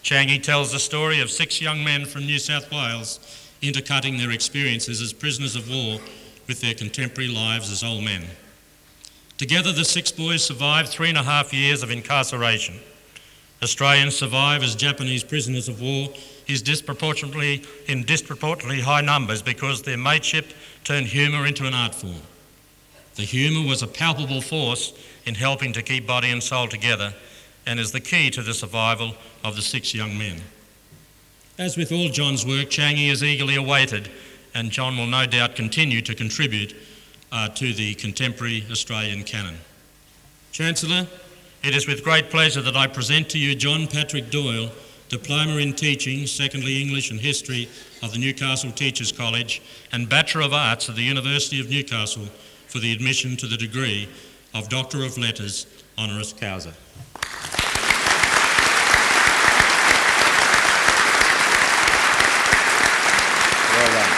S3: Changi tells the story of 6 young men from New South Wales intercutting their experiences as prisoners of war with their contemporary lives as old men. Together, the 6 boys survived 3.5 years of incarceration. Australians survive as Japanese prisoners of war in disproportionately high numbers because their mateship turned humour into an art form. The humour was a palpable force in helping to keep body and soul together and is the key to the survival of the 6 young men. As with all John's work, Changi is eagerly awaited, and John will no doubt continue to contribute to the contemporary Australian canon. Chancellor, it is with great pleasure that I present to you John Patrick Doyle, Diploma in Teaching, secondly English and History of the Newcastle Teachers College, and Bachelor of Arts at the University of Newcastle for the admission to the degree of Doctor of Letters, honoris causa.
S2: Well done.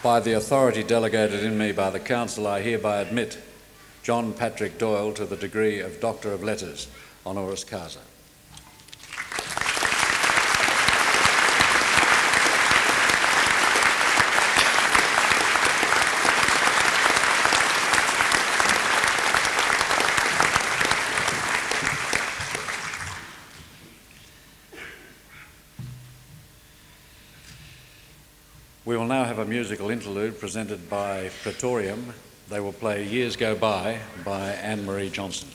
S2: By the authority delegated in me by the Council, I hereby admit John Patrick Doyle to the degree of Doctor of Letters, honoris causa. We will now have a musical interlude presented by Praetorium. They will play Years Go By Anne-Marie Johnson.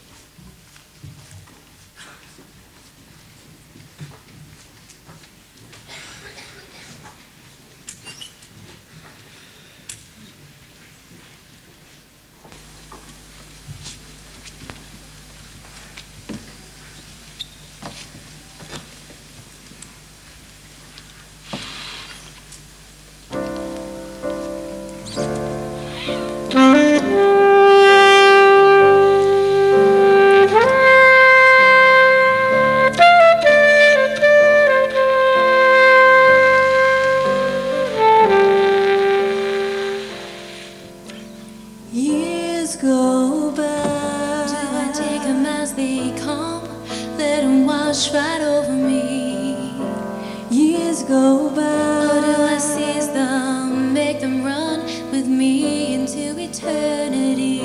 S1: Years go by. Do I take them as they come? Let them wash right over me. Years go by. Or do I seize them, make them run with me into eternity?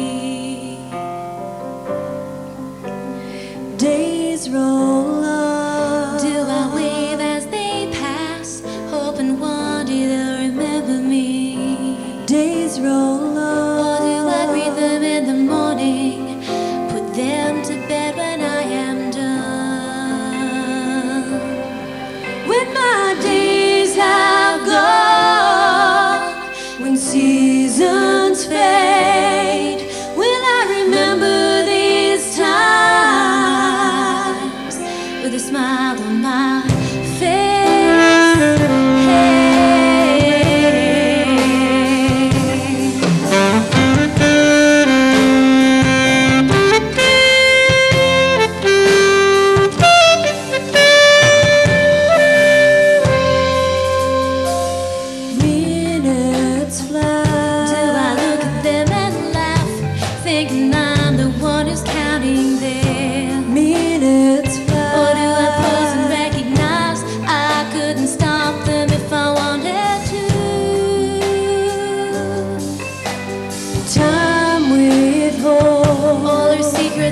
S1: Days roll on. Do I wave as they pass, hoping one day they'll remember me? Days roll on. Greet them in the morning, put them to bed when I am done. When my days have gone, when seasons fade, will I remember these times with a smile on my face?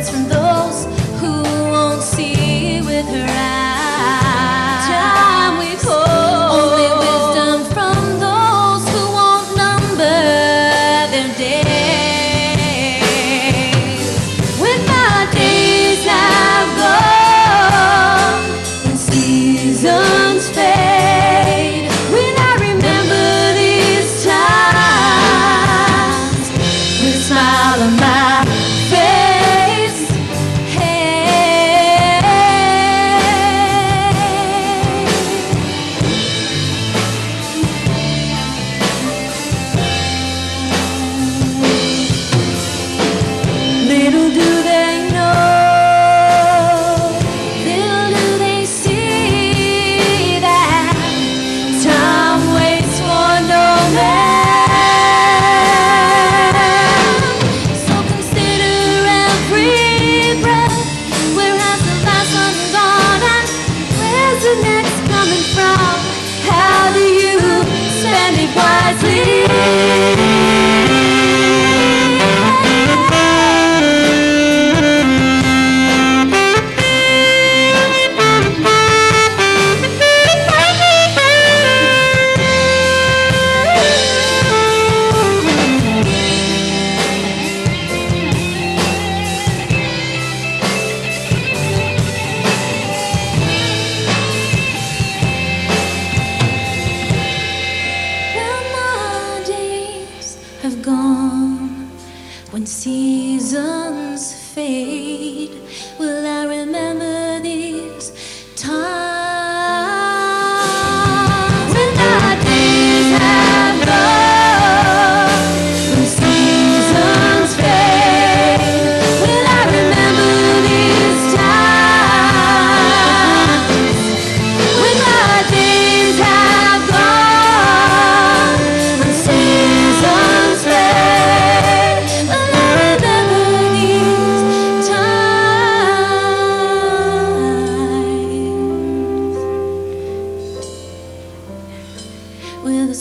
S1: From those who won't see with her eyes. Time withholds only wisdom from those who won't number their days. When my days have gone, when seasons fade, will I remember these times with a smile on my face? Little do they know, little do they see that time waits for no man. So consider every breath. Where has the last one gone and where's the next coming from? How do you spend it wisely?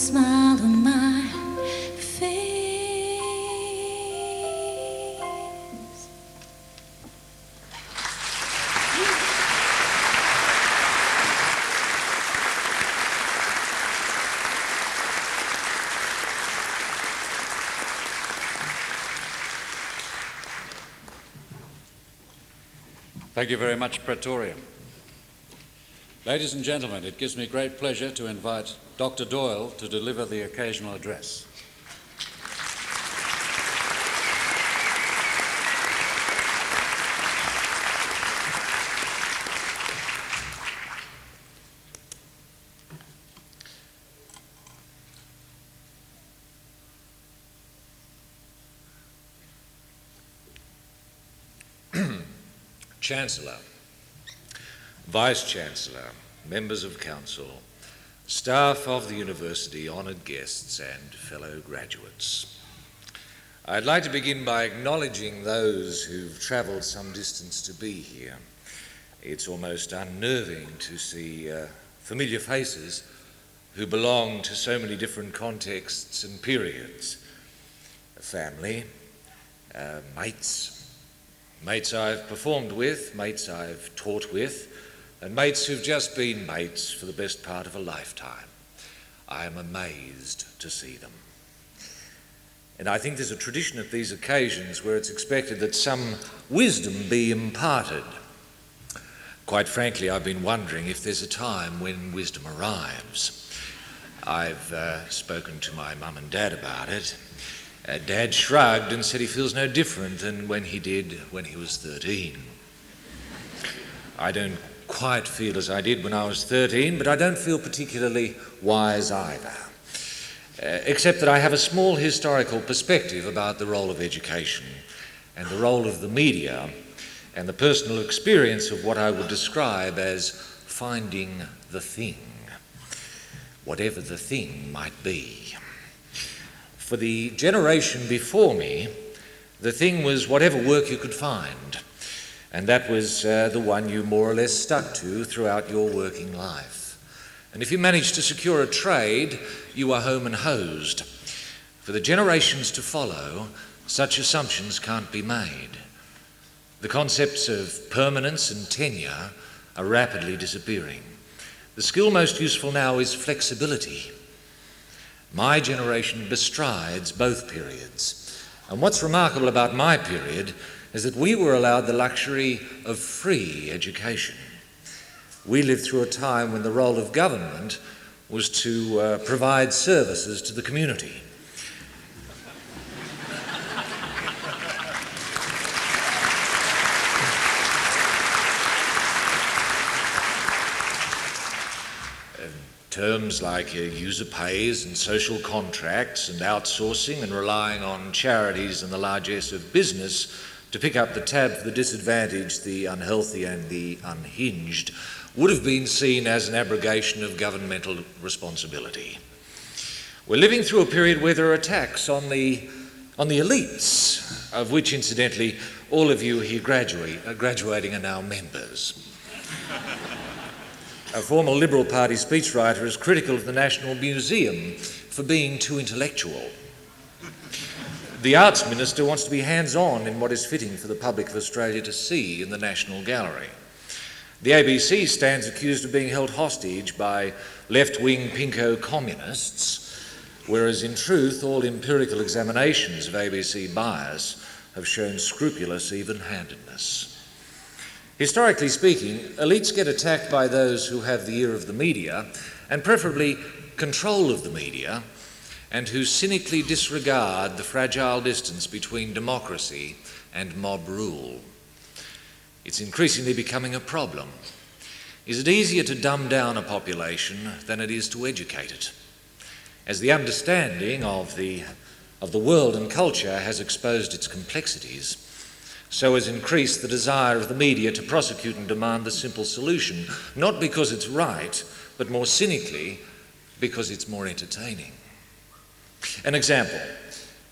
S1: smile on my face.
S2: Thank you very much, Pretoria. Ladies and gentlemen, it gives me great pleasure to invite Dr. Doyle to deliver the occasional address.
S7: Chancellor, Vice-Chancellor, members of Council, staff of the University, honoured guests and fellow graduates. I'd like to begin by acknowledging those who've travelled some distance to be here. It's almost unnerving to see familiar faces who belong to so many different contexts and periods. Family, mates I've performed with, mates I've taught with, and mates who've just been mates for the best part of a lifetime. I am amazed to see them. And I think there's a tradition at these occasions where it's expected that some wisdom be imparted. Quite frankly, I've been wondering if there's a time when wisdom arrives. I've spoken to my mum and dad about it. Dad shrugged and said he feels no different than when he did when he was 13. I don't quite feel as I did when I was 13, but I don't feel particularly wise either. Except that I have a small historical perspective about the role of education and the role of the media and the personal experience of what I would describe as finding the thing, whatever the thing might be. For the generation before me, the thing was whatever work you could find, and that was the one you more or less stuck to throughout your working life. And if you managed to secure a trade, you were home and hosed. For the generations to follow, such assumptions can't be made. The concepts of permanence and tenure are rapidly disappearing. The skill most useful now is flexibility. My generation bestrides both periods. And what's remarkable about my period is that we were allowed the luxury of free education. We lived through a time when the role of government was to provide services to the community. Terms like user pays and social contracts and outsourcing and relying on charities and the largesse of business to pick up the tab for the disadvantaged, the unhealthy and the unhinged would have been seen as an abrogation of governmental responsibility. We're living through a period where there are attacks on the elites, of which incidentally all of you here graduating are now members. A former Liberal Party speechwriter is critical of the National Museum for being too intellectual. The Arts Minister wants to be hands-on in what is fitting for the public of Australia to see in the National Gallery. The ABC stands accused of being held hostage by left-wing pinko communists, whereas in truth all empirical examinations of ABC bias have shown scrupulous even-handedness. Historically speaking, elites get attacked by those who have the ear of the media, and preferably control of the media, and who cynically disregard the fragile distance between democracy and mob rule. It's increasingly becoming a problem. Is it easier to dumb down a population than it is to educate it? As the understanding of the world and culture has exposed its complexities, so has increased the desire of the media to prosecute and demand the simple solution, not because it's right, but more cynically, because it's more entertaining. An example,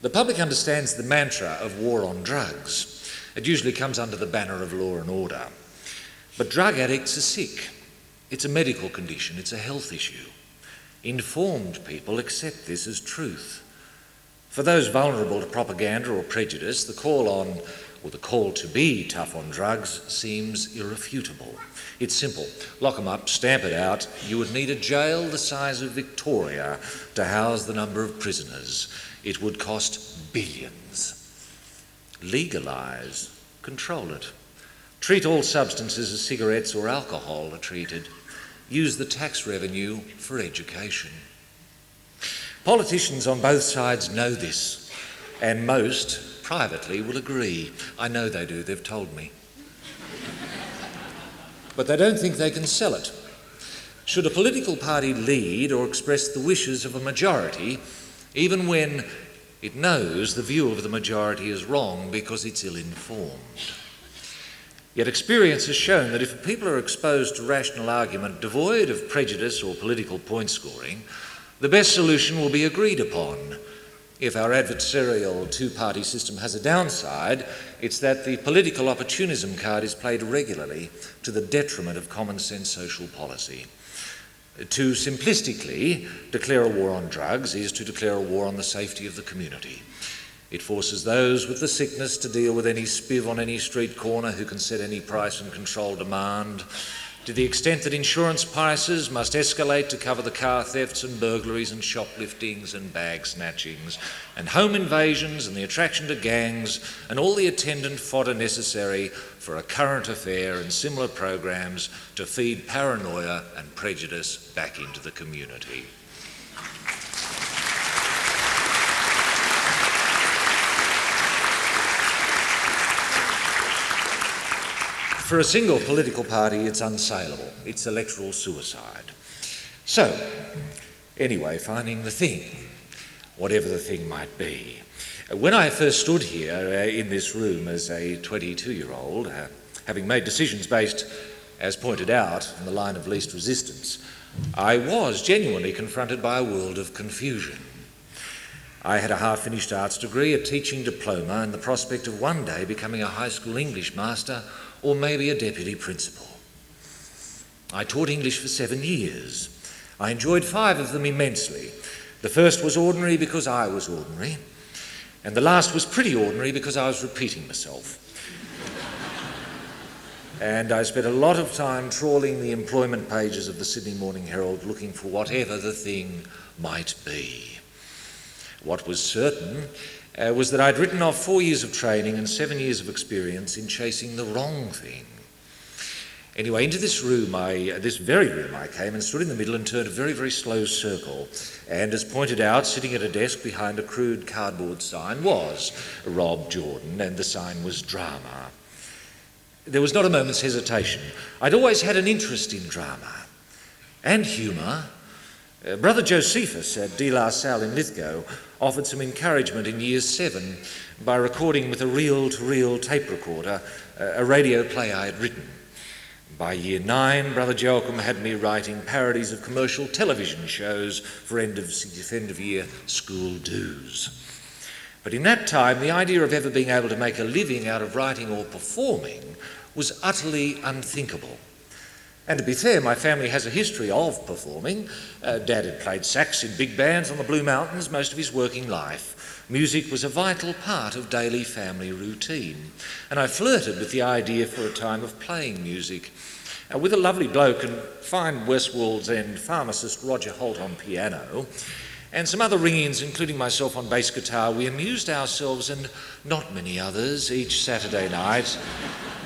S7: the public understands the mantra of war on drugs. It usually comes under the banner of law and order. But drug addicts are sick. It's a medical condition, it's a health issue. Informed people accept this as truth. For those vulnerable to propaganda or prejudice, the call to be tough on drugs seems irrefutable. It's simple. Lock them up, stamp it out. You would need a jail the size of Victoria to house the number of prisoners. It would cost billions. Legalise, control it. Treat all substances as cigarettes or alcohol are treated. Use the tax revenue for education. Politicians on both sides know this, and most privately will agree. I know they do, they've told me. But they don't think they can sell it. Should a political party lead or express the wishes of a majority, even when it knows the view of the majority is wrong because it's ill-informed? Yet experience has shown that if people are exposed to rational argument devoid of prejudice or political point scoring, the best solution will be agreed upon. If our adversarial two-party system has a downside, it's that the political opportunism card is played regularly to the detriment of common-sense social policy. To simplistically declare a war on drugs is to declare a war on the safety of the community. It forces those with the sickness to deal with any spiv on any street corner who can set any price and control demand, to the extent that insurance prices must escalate to cover the car thefts and burglaries and shopliftings and bag snatchings and home invasions and the attraction to gangs and all the attendant fodder necessary for a current affair and similar programs to feed paranoia and prejudice back into the community. For a single political party, it's unsaleable. It's electoral suicide. So, anyway, finding the thing, whatever the thing might be. When I first stood here in this room as a 22-year-old, having made decisions based, as pointed out, on the line of least resistance, I was genuinely confronted by a world of confusion. I had a half-finished arts degree, a teaching diploma, and the prospect of one day becoming a high school English master or maybe a deputy principal. I taught English for 7 years. I enjoyed 5 of them immensely. The first was ordinary because I was ordinary, and the last was pretty ordinary because I was repeating myself. And I spent a lot of time trawling the employment pages of the Sydney Morning Herald looking for whatever the thing might be. What was certain was that I'd written off 4 years of training and 7 years of experience in chasing the wrong thing. Anyway, into this room, this very room I came and stood in the middle and turned a very, very slow circle. And as pointed out, sitting at a desk behind a crude cardboard sign was Rob Jordan, and the sign was drama. There was not a moment's hesitation. I'd always had an interest in drama and humour. Brother Josephus at De La Salle in Lithgow offered some encouragement in year 7 by recording with a reel-to-reel tape recorder a radio play I had written. By year 9, Brother Joachim had me writing parodies of commercial television shows for end-of-year school dues. But in that time, the idea of ever being able to make a living out of writing or performing was utterly unthinkable. And to be fair, my family has a history of performing. Dad had played sax in big bands on the Blue Mountains most of his working life. Music was a vital part of daily family routine. And I flirted with the idea for a time of playing music. With a lovely bloke and fine Westwall's End pharmacist Roger Holt on piano, and some other ring-ins, including myself on bass guitar, we amused ourselves and not many others each Saturday night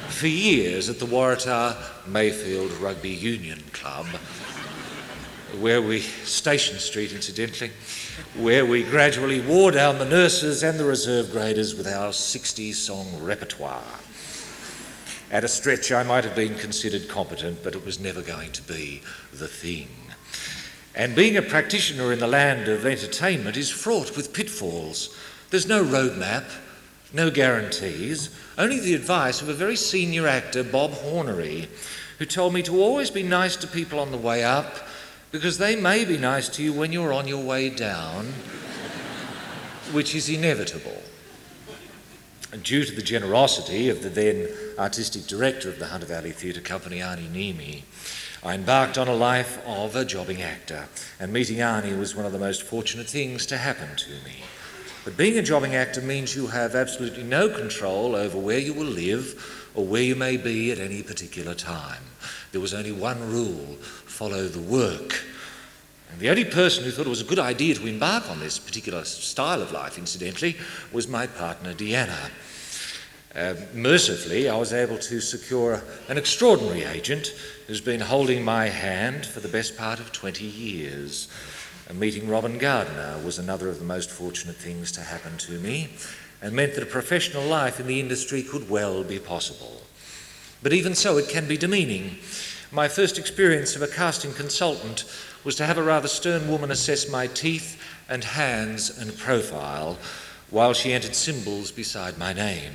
S7: for years at the Waratah Mayfield Rugby Union Club, Station Street incidentally, where we gradually wore down the nurses and the reserve graders with our 60-song repertoire. At a stretch, I might have been considered competent, but it was never going to be the thing. And being a practitioner in the land of entertainment is fraught with pitfalls. There's no roadmap, no guarantees, only the advice of a very senior actor, Bob Hornery, who told me to always be nice to people on the way up because they may be nice to you when you're on your way down, which is inevitable. And due to the generosity of the then artistic director of the Hunter Valley Theatre Company, Arnie Niemi, I embarked on a life of a jobbing actor, and meeting Arnie was one of the most fortunate things to happen to me. But being a jobbing actor means you have absolutely no control over where you will live or where you may be at any particular time. There was only one rule: follow the work. And the only person who thought it was a good idea to embark on this particular style of life, incidentally, was my partner, Deanna. Mercifully, I was able to secure an extraordinary agent who's been holding my hand for the best part of 20 years. Meeting Robin Gardner was another of the most fortunate things to happen to me, and meant that a professional life in the industry could well be possible. But even so, it can be demeaning. My first experience of a casting consultant was to have a rather stern woman assess my teeth and hands and profile while she entered symbols beside my name.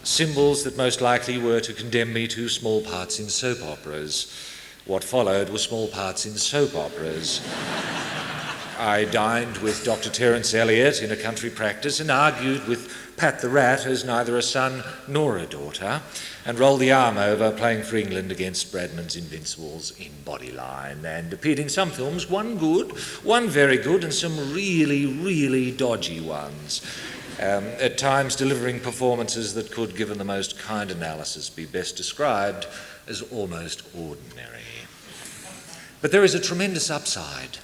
S7: Symbols that most likely were to condemn me to small parts in soap operas. What followed were small parts in soap operas. I dined with Dr. Terence Elliott in a country practice and argued with Pat the Rat as neither a son nor a daughter, and rolled the arm over playing for England against Bradman's Invincibles in Bodyline, and appeared in some films, one good, one very good, and some really, really dodgy ones. At times delivering performances that could, given the most kind analysis, be best described as almost ordinary. But there is a tremendous upside.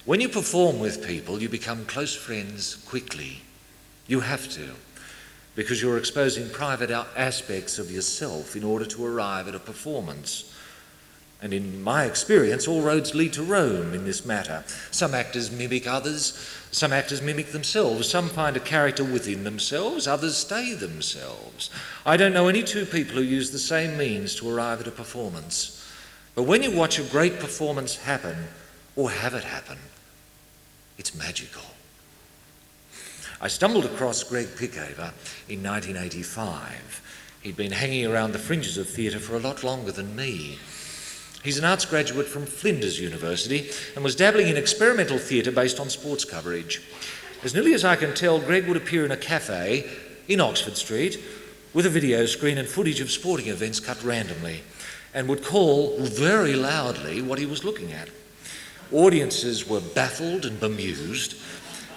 S7: When you perform with people, you become close friends quickly. You have to, because you're exposing private aspects of yourself in order to arrive at a performance. And in my experience, all roads lead to Rome in this matter. Some actors mimic others, some actors mimic themselves, some find a character within themselves, others stay themselves. I don't know any two people who use the same means to arrive at a performance. But when you watch a great performance happen, or have it happen, it's magical. I stumbled across Greg Pickaver in 1985. He'd been hanging around the fringes of theatre for a lot longer than me. He's an arts graduate from Flinders University and was dabbling in experimental theatre based on sports coverage. As nearly as I can tell, Greg would appear in a cafe in Oxford Street with a video screen and footage of sporting events cut randomly, and would call very loudly what he was looking at. Audiences were baffled and bemused,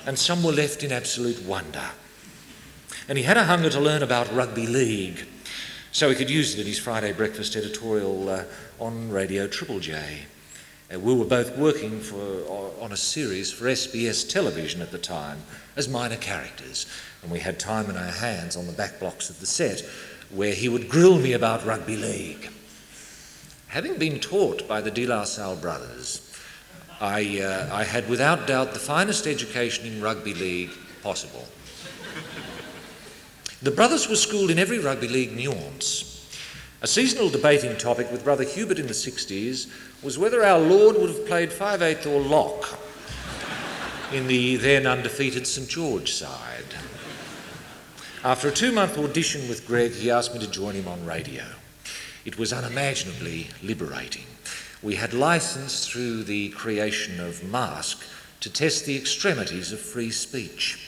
S7: and some were left in absolute wonder. And he had a hunger to learn about rugby league, so he could use it in his Friday breakfast editorial on Radio Triple J. We were both working on a series for SBS television at the time as minor characters, and we had time in our hands on the back blocks of the set where he would grill me about rugby league. Having been taught by the De La Salle brothers, I had without doubt the finest education in rugby league possible. The brothers were schooled in every rugby league nuance. A seasonal debating topic with Brother Hubert in the 60s was whether our Lord would have played 5/8 or lock in the then undefeated St George side. After a 2-month audition with Greg, he asked me to join him on radio. It was unimaginably liberating. We had licence through the creation of Mask to test the extremities of free speech.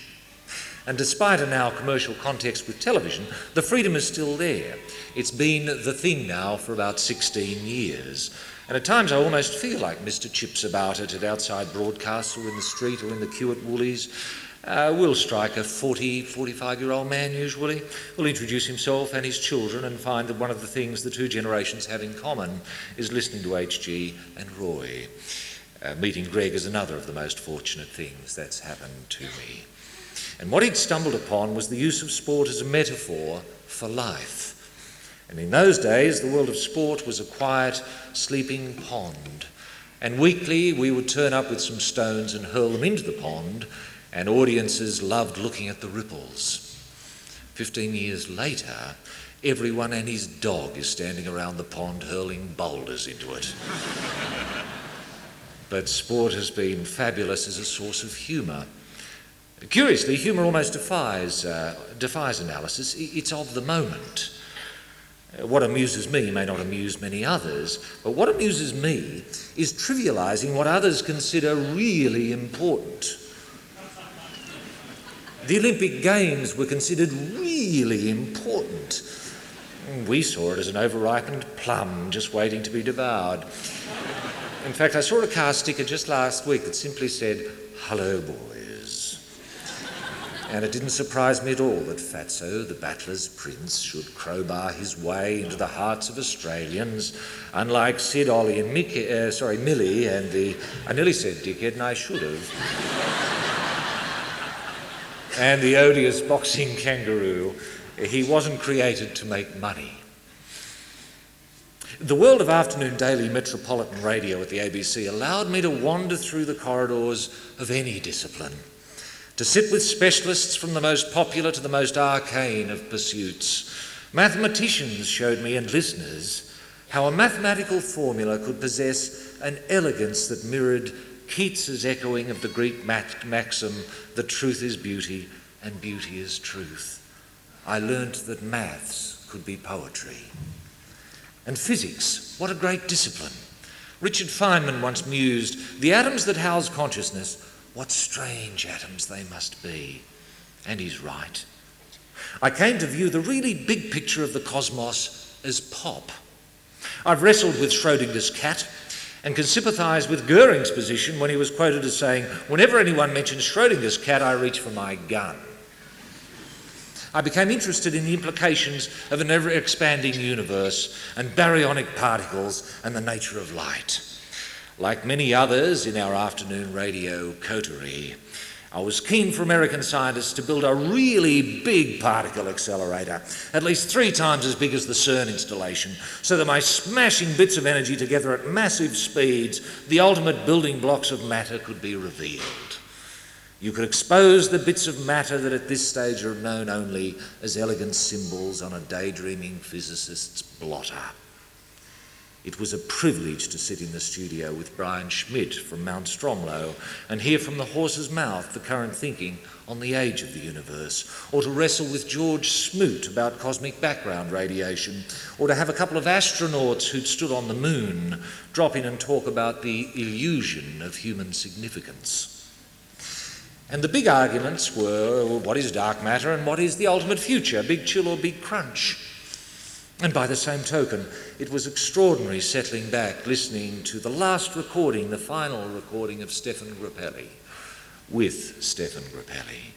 S7: And despite a now commercial context with television, the freedom is still there. It's been the thing now for about 16 years. And at times I almost feel like Mr. Chips about it at outside broadcasts or in the street or in the queue at Woolies. We'll strike a 40, 45-year-old man usually. Will introduce himself and his children and find that one of the things the two generations have in common is listening to HG and Roy. Meeting Greg is another of the most fortunate things that's happened to me. And what he'd stumbled upon was the use of sport as a metaphor for life. And in those days, the world of sport was a quiet, sleeping pond. And weekly, we would turn up with some stones and hurl them into the pond, and audiences loved looking at the ripples. 15 years later, everyone and his dog is standing around the pond hurling boulders into it. But sport has been fabulous as a source of humour. Curiously, humour almost defies analysis. It's of the moment. What amuses me may not amuse many others, but what amuses me is trivialising what others consider really important. The Olympic Games were considered really important. We saw it as an overripened plum just waiting to be devoured. In fact, I saw a car sticker just last week that simply said, "Hello, boys." And it didn't surprise me at all that Fatso, the battler's prince, should crowbar his way into the hearts of Australians, unlike Sid, Ollie and Millie and the... I nearly said dickhead, and I should have. And the odious boxing kangaroo. He wasn't created to make money. The world of afternoon daily metropolitan radio at the ABC allowed me to wander through the corridors of any discipline, to sit with specialists from the most popular to the most arcane of pursuits. Mathematicians showed me, and listeners, how a mathematical formula could possess an elegance that mirrored Keats's echoing of the Greek maxim that truth is beauty and beauty is truth. I learnt that maths could be poetry. And physics, what a great discipline. Richard Feynman once mused, the atoms that house consciousness, what strange atoms they must be. And he's right. I came to view the really big picture of the cosmos as pop. I've wrestled with Schrödinger's cat and can sympathise with Goering's position when he was quoted as saying, "Whenever anyone mentions Schrödinger's cat, I reach for my gun." I became interested in the implications of an ever-expanding universe and baryonic particles and the nature of light. Like many others in our afternoon radio coterie, I was keen for American scientists to build a really big particle accelerator, at least 3 times as big as the CERN installation, so that by smashing bits of energy together at massive speeds, the ultimate building blocks of matter could be revealed. You could expose the bits of matter that at this stage are known only as elegant symbols on a daydreaming physicist's blotter. It was a privilege to sit in the studio with Brian Schmidt from Mount Stromlo and hear from the horse's mouth the current thinking on the age of the universe, or to wrestle with George Smoot about cosmic background radiation, or to have a couple of astronauts who'd stood on the moon drop in and talk about the illusion of human significance. And the big arguments were, well, what is dark matter and what is the ultimate future, big chill or big crunch? And by the same token, it was extraordinary settling back, listening to the last recording, the final recording of Stefan Grappelli, with Stefan Grappelli.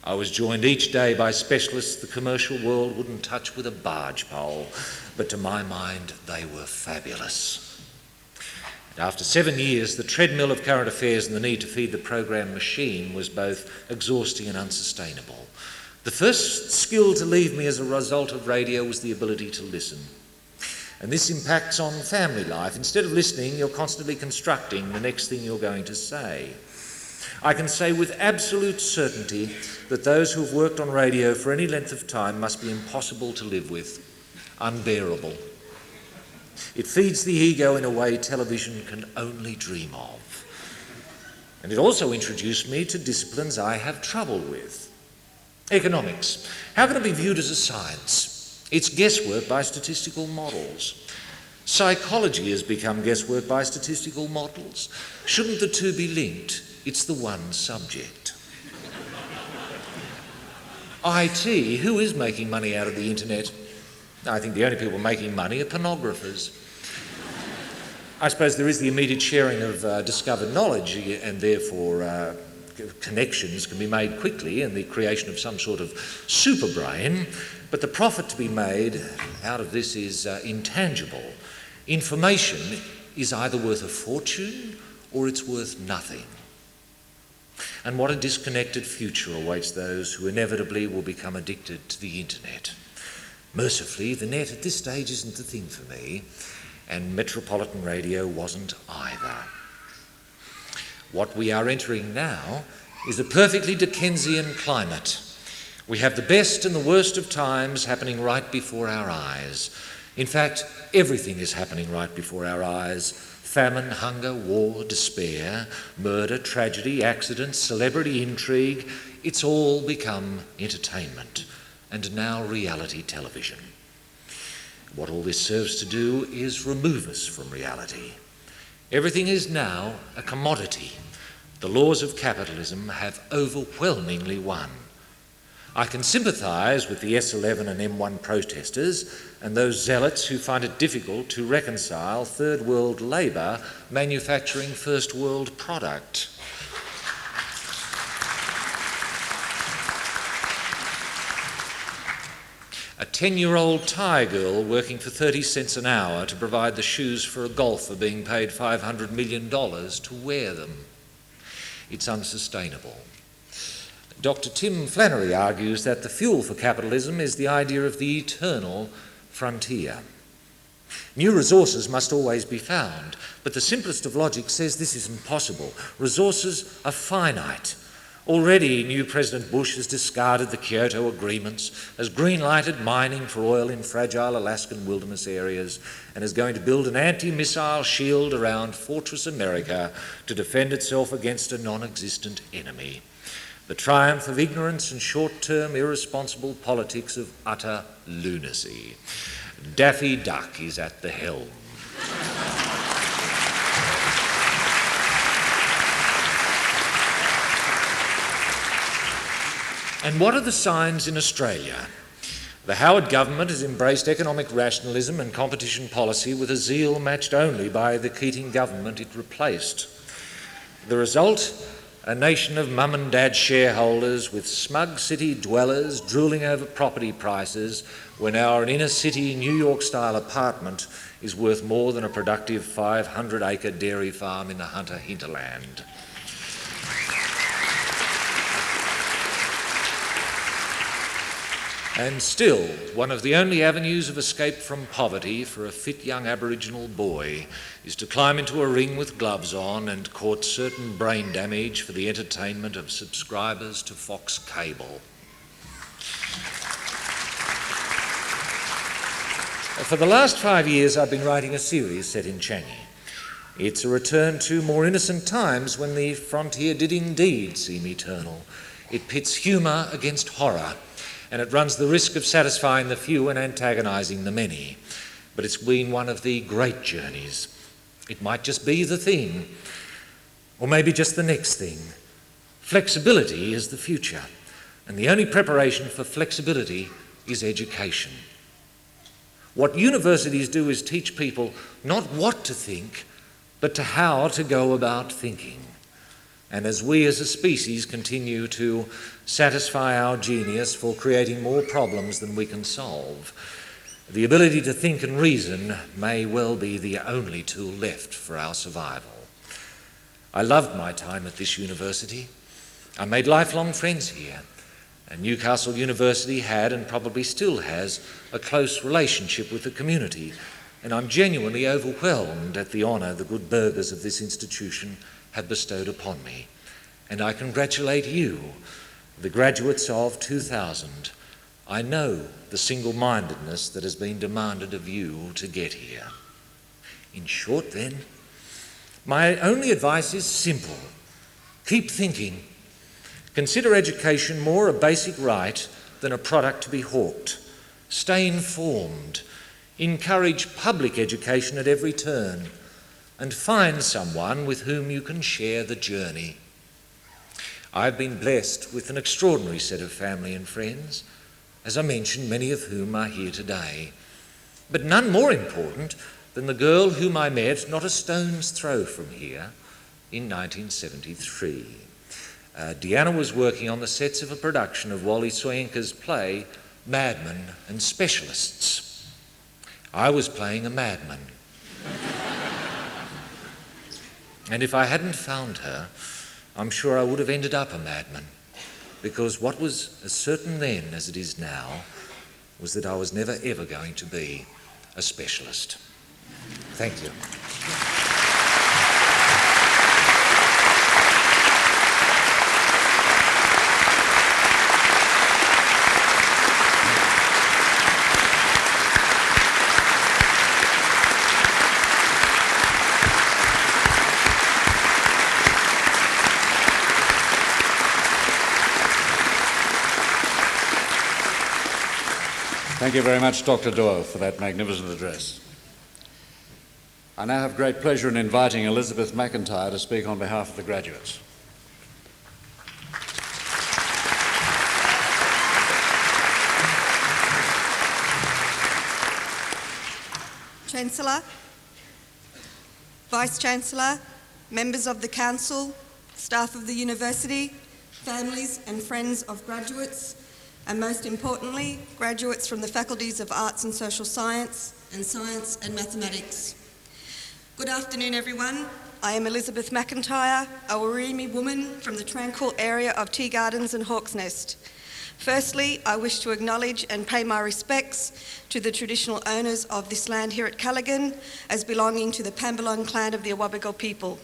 S7: I was joined each day by specialists the commercial world wouldn't touch with a barge pole, but to my mind, they were fabulous. After 7 years, the treadmill of current affairs and the need to feed the program machine was both exhausting and unsustainable. The first skill to leave me as a result of radio was the ability to listen. And this impacts on family life. Instead of listening, you're constantly constructing the next thing you're going to say. I can say with absolute certainty that those who have worked on radio for any length of time must be impossible to live with, unbearable. It feeds the ego in a way television can only dream of. And it also introduced me to disciplines I have trouble with. Economics. How can it be viewed as a science? It's guesswork by statistical models. Psychology has become guesswork by statistical models. Shouldn't the two be linked? It's the one subject. IT. Who is making money out of the internet? I think the only people making money are pornographers. I suppose there is the immediate sharing of discovered knowledge, and therefore connections can be made quickly and the creation of some sort of super brain, but the profit to be made out of this is intangible. Information is either worth a fortune or it's worth nothing. And what a disconnected future awaits those who inevitably will become addicted to the internet. Mercifully, the net at this stage isn't the thing for me, and metropolitan radio wasn't either. What we are entering now is a perfectly Dickensian climate. We have the best and the worst of times happening right before our eyes. In fact, everything is happening right before our eyes. Famine, hunger, war, despair, murder, tragedy, accidents, celebrity intrigue. It's all become entertainment, and now reality television. What all this serves to do is remove us from reality. Everything is now a commodity. The laws of capitalism have overwhelmingly won. I can sympathise with the S11 and M1 protesters and those zealots who find it difficult to reconcile third world labour manufacturing first world product. A 10-year-old Thai girl working for 30 cents an hour to provide the shoes for a golfer being paid $500 million to wear them. It's unsustainable. Dr. Tim Flannery argues that the fuel for capitalism is the idea of the eternal frontier. New resources must always be found, but the simplest of logic says this isn't possible. Resources are finite. Already, new President Bush has discarded the Kyoto agreements, has green-lighted mining for oil in fragile Alaskan wilderness areas, and is going to build an anti-missile shield around Fortress America to defend itself against a non-existent enemy. The triumph of ignorance and short-term irresponsible politics of utter lunacy. Daffy Duck is at the helm. And what are the signs in Australia? The Howard government has embraced economic rationalism and competition policy with a zeal matched only by the Keating government it replaced. The result? A nation of mum and dad shareholders with smug city dwellers drooling over property prices when our inner city New York style apartment is worth more than a productive 500-acre dairy farm in the Hunter hinterland. And still, one of the only avenues of escape from poverty for a fit young Aboriginal boy is to climb into a ring with gloves on and court certain brain damage for the entertainment of subscribers to Fox Cable. For the last 5 years, I've been writing a series set in Changi. It's a return to more innocent times when the frontier did indeed seem eternal. It pits humour against horror, and it runs the risk of satisfying the few and antagonising the many. But it's been one of the great journeys. It might just be the thing, or maybe just the next thing. Flexibility is the future, and the only preparation for flexibility is education. What universities do is teach people not what to think, but to how to go about thinking. And as we as a species continue to satisfy our genius for creating more problems than we can solve, the ability to think and reason may well be the only tool left for our survival. I loved my time at this university. I made lifelong friends here, and Newcastle University had and probably still has a close relationship with the community, and I'm genuinely overwhelmed at the honour the good burghers of this institution have bestowed upon me. And I congratulate you, the graduates of 2000. I know the single-mindedness that has been demanded of you to get here. In short then, my only advice is simple. Keep thinking. Consider education more a basic right than a product to be hawked. Stay informed. Encourage public education at every turn. And find someone with whom you can share the journey. I've been blessed with an extraordinary set of family and friends, as I mentioned, many of whom are here today. But none more important than the girl whom I met not a stone's throw from here in 1973. Deanna was working on the sets of a production of Wally Soyinka's play, Madmen and Specialists. I was playing a madman. And if I hadn't found her, I'm sure I would have ended up a madman, because what was as certain then as it is now was that I was never ever going to be a specialist. Thank you.
S2: Thank you very much, Dr. Doyle, for that magnificent address. I now have great pleasure in inviting Elizabeth McIntyre to speak on behalf of the graduates.
S8: Chancellor, Vice-Chancellor, members of the Council, staff of the University, families and friends of graduates, and most importantly, graduates from the faculties of Arts and Social Science and Mathematics. Good afternoon, everyone. I am Elizabeth McIntyre, a Warimi woman from the tranquil area of Tea Gardens and Hawk's Nest. Firstly, I wish to acknowledge and pay my respects to the traditional owners of this land here at Callaghan as belonging to the Pambalong clan of the Awabakal people.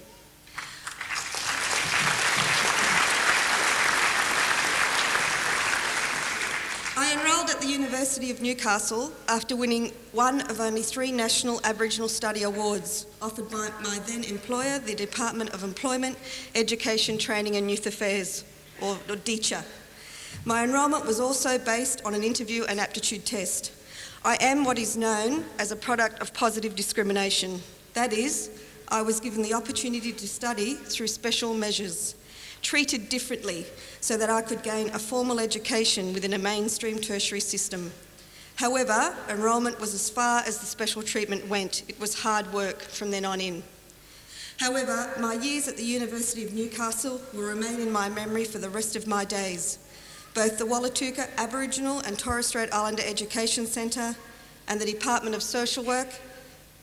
S8: I enrolled at the University of Newcastle after winning one of only 3 national Aboriginal study awards offered by my then employer, the Department of Employment, Education, Training and Youth Affairs, or DECHA. My enrolment was also based on an interview and aptitude test. I am what is known as a product of positive discrimination. That is, I was given the opportunity to study through special measures, treated differently so that I could gain a formal education within a mainstream tertiary system. However, enrolment was as far as the special treatment went. It was hard work from then on in. However, my years at the University of Newcastle will remain in my memory for the rest of my days. Both the Wallatuka Aboriginal and Torres Strait Islander Education Centre and the Department of Social Work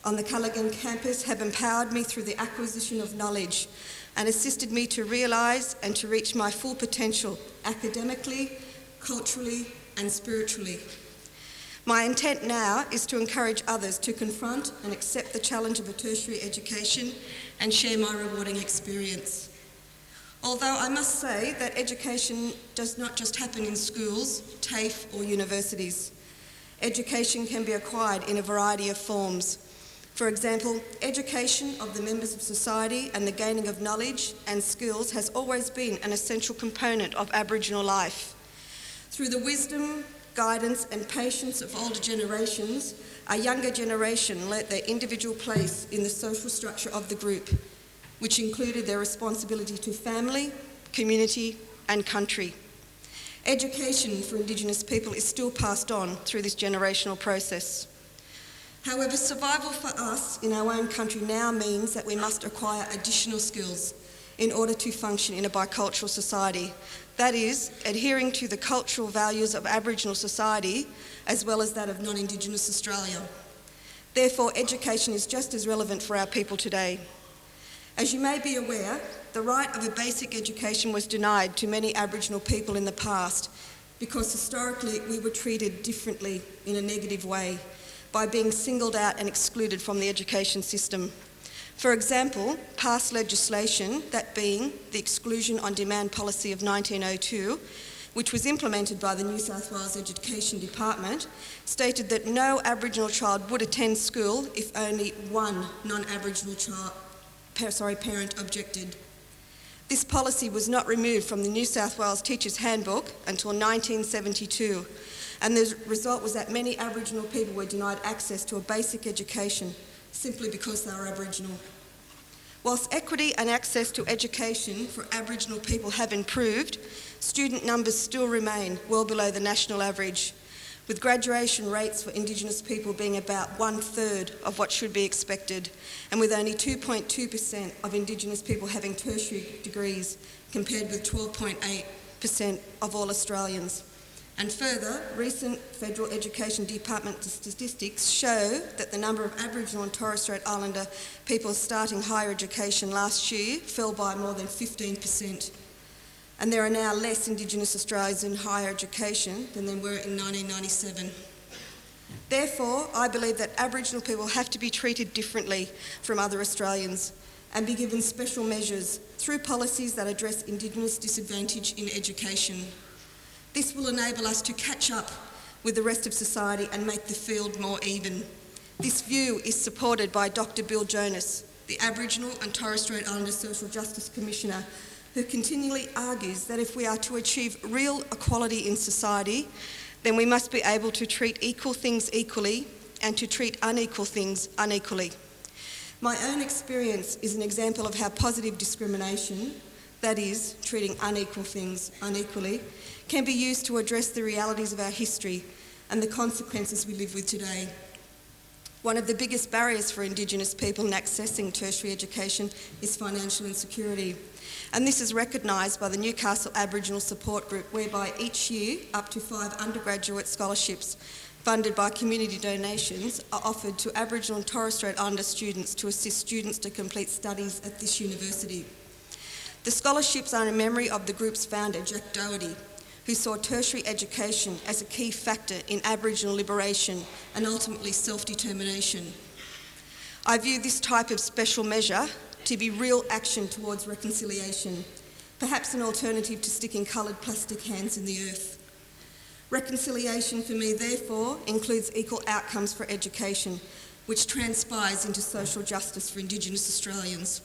S8: on the Callaghan campus have empowered me through the acquisition of knowledge and assisted me to realise and to reach my full potential academically, culturally and spiritually. My intent now is to encourage others to confront and accept the challenge of a tertiary education and share my rewarding experience. Although I must say that education does not just happen in schools, TAFE or universities. Education can be acquired in a variety of forms. For example, education of the members of society and the gaining of knowledge and skills has always been an essential component of Aboriginal life. Through the wisdom, guidance and patience of older generations, a younger generation learnt their individual place in the social structure of the group, which included their responsibility to family, community and country. Education for Indigenous people is still passed on through this generational process. However, survival for us in our own country now means that we must acquire additional skills in order to function in a bicultural society. That is, adhering to the cultural values of Aboriginal society as well as that of non-Indigenous Australia. Therefore, education is just as relevant for our people today. As you may be aware, the right of a basic education was denied to many Aboriginal people in the past because historically we were treated differently in a negative way by being singled out and excluded from the education system. For example, past legislation, that being the Exclusion on Demand policy of 1902, which was implemented by the New South Wales Education Department, stated that no Aboriginal child would attend school if only one non-Aboriginal parent objected. This policy was not removed from the New South Wales Teachers Handbook until 1972, and the result was that many Aboriginal people were denied access to a basic education simply because they were Aboriginal. Whilst equity and access to education for Aboriginal people have improved, student numbers still remain well below the national average, with graduation rates for Indigenous people being about 1/3 of what should be expected, and with only 2.2% of Indigenous people having tertiary degrees, compared with 12.8% of all Australians. And further, recent Federal Education Department statistics show that the number of Aboriginal and Torres Strait Islander people starting higher education last year fell by more than 15%. And there are now less Indigenous Australians in higher education than there were in 1997. Therefore, I believe that Aboriginal people have to be treated differently from other Australians and be given special measures through policies that address Indigenous disadvantage in education. This will enable us to catch up with the rest of society and make the field more even. This view is supported by Dr. Bill Jonas, the Aboriginal and Torres Strait Islander Social Justice Commissioner, who continually argues that if we are to achieve real equality in society, then we must be able to treat equal things equally and to treat unequal things unequally. My own experience is an example of how positive discrimination, that is, treating unequal things unequally, can be used to address the realities of our history and the consequences we live with today. One of the biggest barriers for Indigenous people in accessing tertiary education is financial insecurity. And this is recognised by the Newcastle Aboriginal Support Group, whereby each year up to 5 undergraduate scholarships funded by community donations are offered to Aboriginal and Torres Strait Islander students to assist students to complete studies at this university. The scholarships are in memory of the group's founder, Jack Doherty, who saw tertiary education as a key factor in Aboriginal liberation and ultimately self-determination. I view this type of special measure to be real action towards reconciliation, perhaps an alternative to sticking coloured plastic hands in the earth. Reconciliation for me, therefore, includes equal outcomes for education, which transpires into social justice for Indigenous Australians.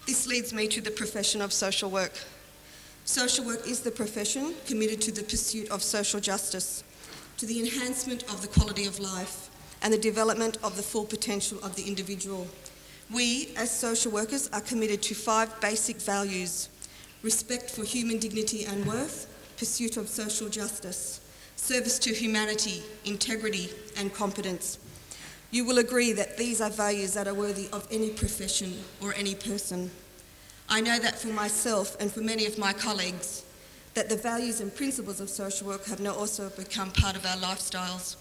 S8: This leads me to the profession of social work. Social work is the profession committed to the pursuit of social justice, to the enhancement of the quality of life and the development of the full potential of the individual. We, as social workers, are committed to 5 basic values: respect for human dignity and worth, pursuit of social justice, service to humanity, integrity and competence. You will agree that these are values that are worthy of any profession or any person. I know that for myself and for many of my colleagues, that the values and principles of social work have now also become part of our lifestyles.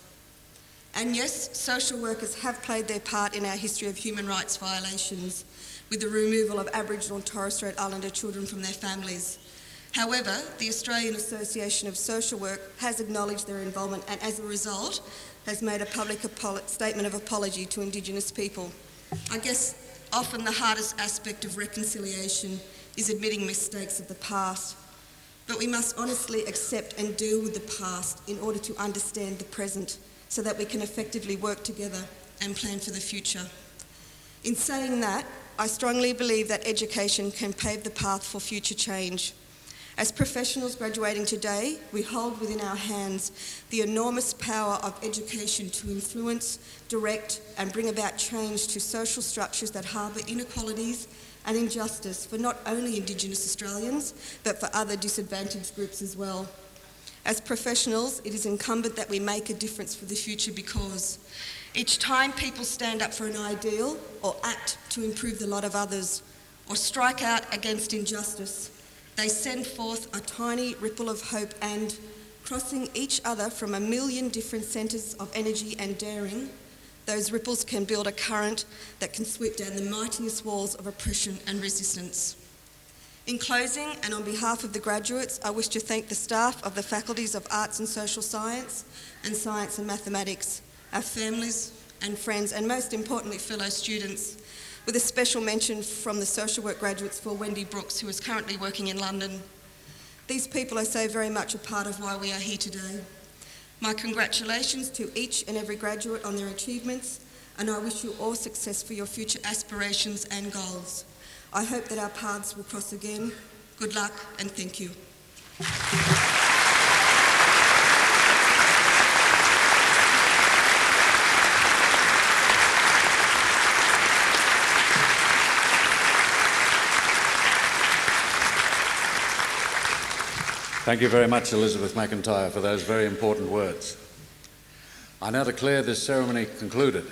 S8: And yes, social workers have played their part in our history of human rights violations, with the removal of Aboriginal and Torres Strait Islander children from their families. However, the Australian Association of Social Work has acknowledged their involvement and as a result has made a public statement of apology to Indigenous people. I guess often the hardest aspect of reconciliation is admitting mistakes of the past, but we must honestly accept and deal with the past in order to understand the present so that we can effectively work together and plan for the future. In saying that, I strongly believe that education can pave the path for future change. As professionals graduating today, we hold within our hands the enormous power of education to influence, direct and bring about change to social structures that harbour inequalities and injustice for not only Indigenous Australians, but for other disadvantaged groups as well. As professionals, it is incumbent that we make a difference for the future, because each time people stand up for an ideal or act to improve the lot of others or strike out against injustice, they send forth a tiny ripple of hope and, crossing each other from a million different centres of energy and daring, those ripples can build a current that can sweep down the mightiest walls of oppression and resistance. In closing, and on behalf of the graduates, I wish to thank the staff of the Faculties of Arts and Social Science and Science and Mathematics, our families and friends, and most importantly, fellow students, with a special mention from the social work graduates for Wendy Brooks, who is currently working in London. These people are so very much a part of why we are here today. My congratulations to each and every graduate on their achievements, and I wish you all success for your future aspirations and goals. I hope that our paths will cross again. Good luck and thank you.
S2: Thank you very much, Elizabeth McIntyre, for those very important words. I now declare this ceremony concluded.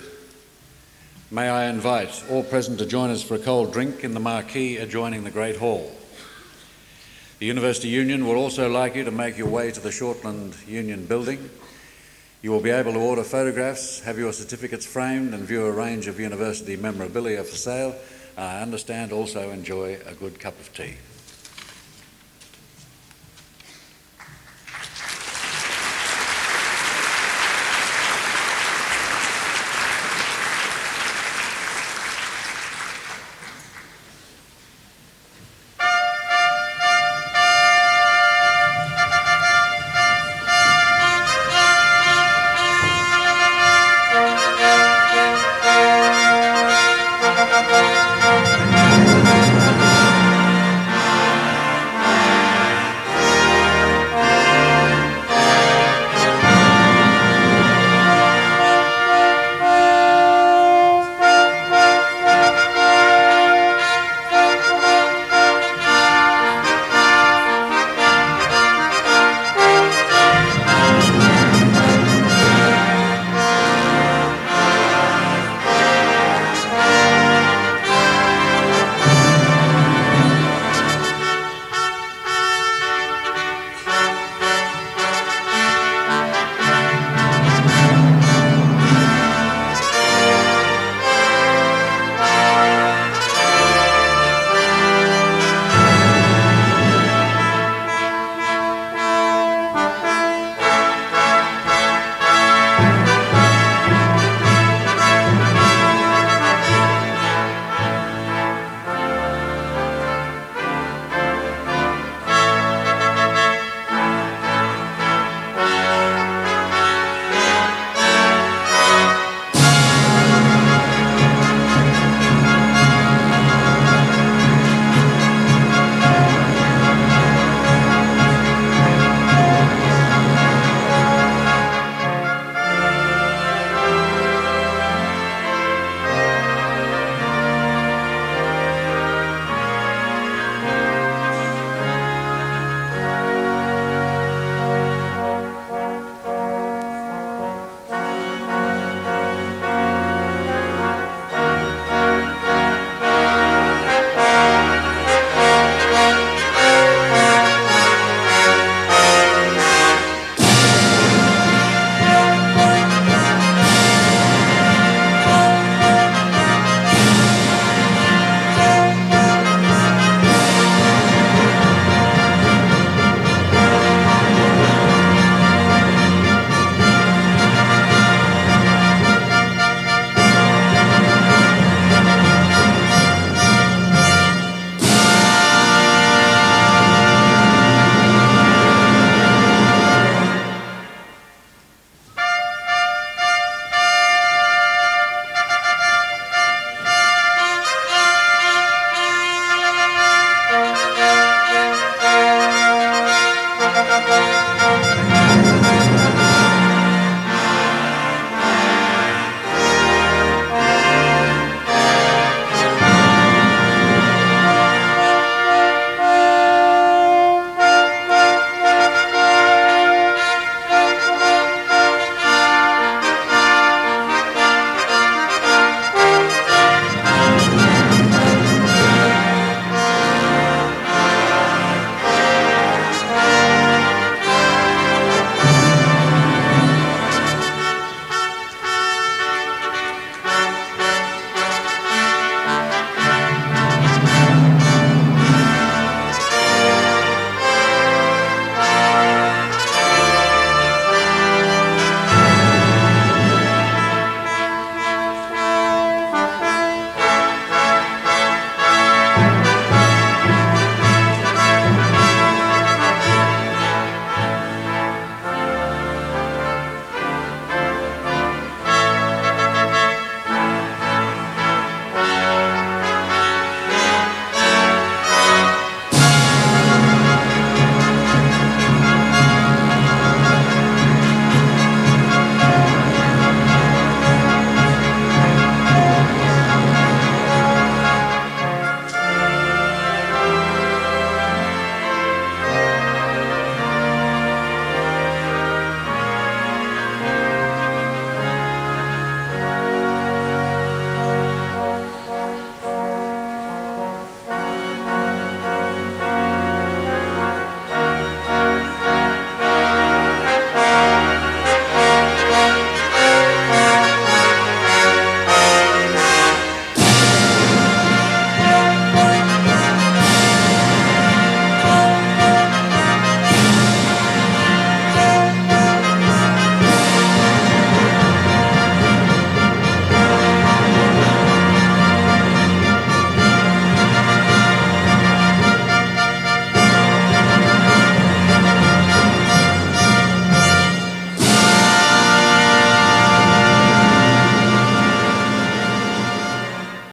S2: May I invite all present to join us for a cold drink in the marquee adjoining the Great Hall. The University Union would also like you to make your way to the Shortland Union building. You will be able to order photographs, have your certificates framed and view a range of university memorabilia for sale. I understand also enjoy a good cup of tea.